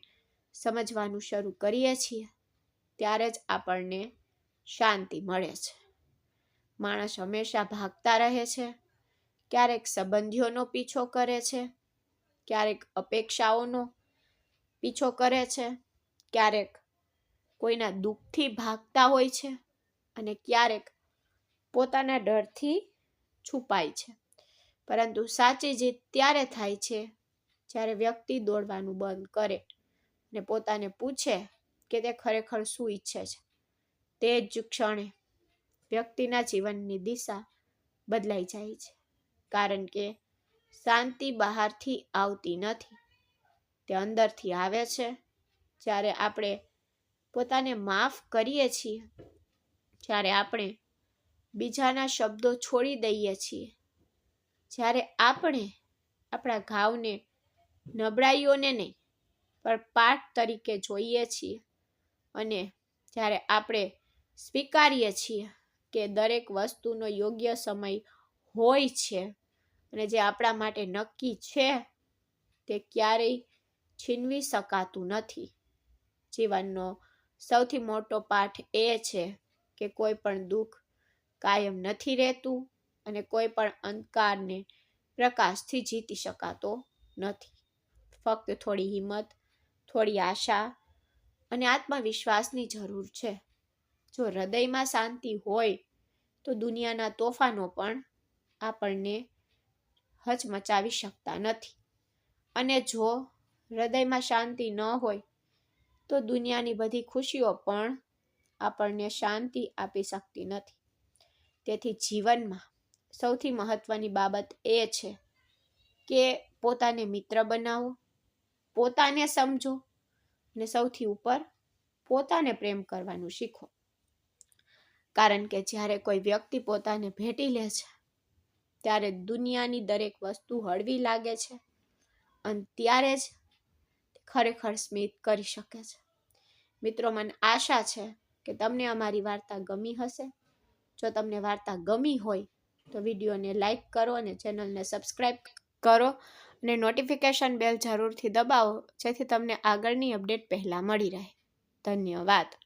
સમજવાનું શરૂ કરીએ છીએ, ત્યારે જ આપણને શાંતિ મળે છે. માણસ હંમેશા ભાગતા રહે છે. ક્યારેક સંબંધીઓનો પીછો કરે છે, ક્યારેક અપેક્ષાઓનો પીછો કરે છે, ક્યારેક કોઈના દુઃખથી ભાગતા હોય છે અને ક્યારેક પોતાના ડરથી છુપાય છે. પરંતુ સાચી જીત ત્યારે થાય છે જ્યારે વ્યક્તિ દોડવાનું બંધ કરે અને પોતાને પૂછે કે તે ખરેખર શું ઈચ્છે છે. તે જ ક્ષણે વ્યક્તિના જીવનની દિશા બદલાઈ જાય છે. કારણ કે શાંતિ બહારથી આવતી નથી, તે અંદરથી આવે છે. જ્યારે આપણે પોતાને માફ કરીએ છીએ, જ્યારે આપણે બીજાના શબ્દો છોડી દઈએ છીએ, જ્યારે આપણે આપણા ઘાવને નબળાઈઓને નહીં પણ પાઠ તરીકે જોઈએ છીએ. અને જ્યારે આપણે સ્વીકારીએ છીએ કે દરેક વસ્તુનો યોગ્ય સમય હોય છે અને જે આપણા માટે નક્કી છે તે ક્યારેય છીનવી શકાતું નથી. જીવનનો સૌથી મોટો પાઠ એ છે કે કોઈ પણ દુઃખ કાયમ નથી રહેતું અને કોઈ પણ અંધકારને પ્રકાશથી જીતી શકાતો નથી. ફક્ત થોડી હિંમત, થોડી આશા અને આત્મવિશ્વાસની જરૂર છે. જો હૃદયમાં શાંતિ હોય તો દુનિયાના તોફાનો પણ આપણને હચમચાવી શકતા નથી. અને જો હૃદયમાં શાંતિ ન હોય તો દુનિયાની બધી ખુશીઓ પણ આપણને શાંતિ આપી શકતી નથી. તેથી જીવનમાં સૌથી મહત્વની બાબત એ છે કે પોતાને મિત્ર બનાવો, પોતાને સમજો અને સૌથી ઉપર પોતાને પ્રેમ કરવાનું શીખો. કારણ કે જ્યારે કોઈ વ્યક્તિ પોતાને ભેટી લે છે ત્યારે દુનિયાની દરેક વસ્તુ હળવી લાગે છે અને ત્યારે જ ખરેખર સ્મિત કરી શકે છે. મિત્રો, મને આશા છે કે તમને અમારી વાર્તા ગમી હશે. જો તમને વાર્તા ગમી હોય તો વિડીયોને લાઈક કરો અને ચેનલને સબસ્ક્રાઈબ કરો અને નોટિફિકેશન બેલ જરૂરથી દબાવો જેથી તમને આગળની અપડેટ પહેલાં મળી રહે. ધન્યવાદ.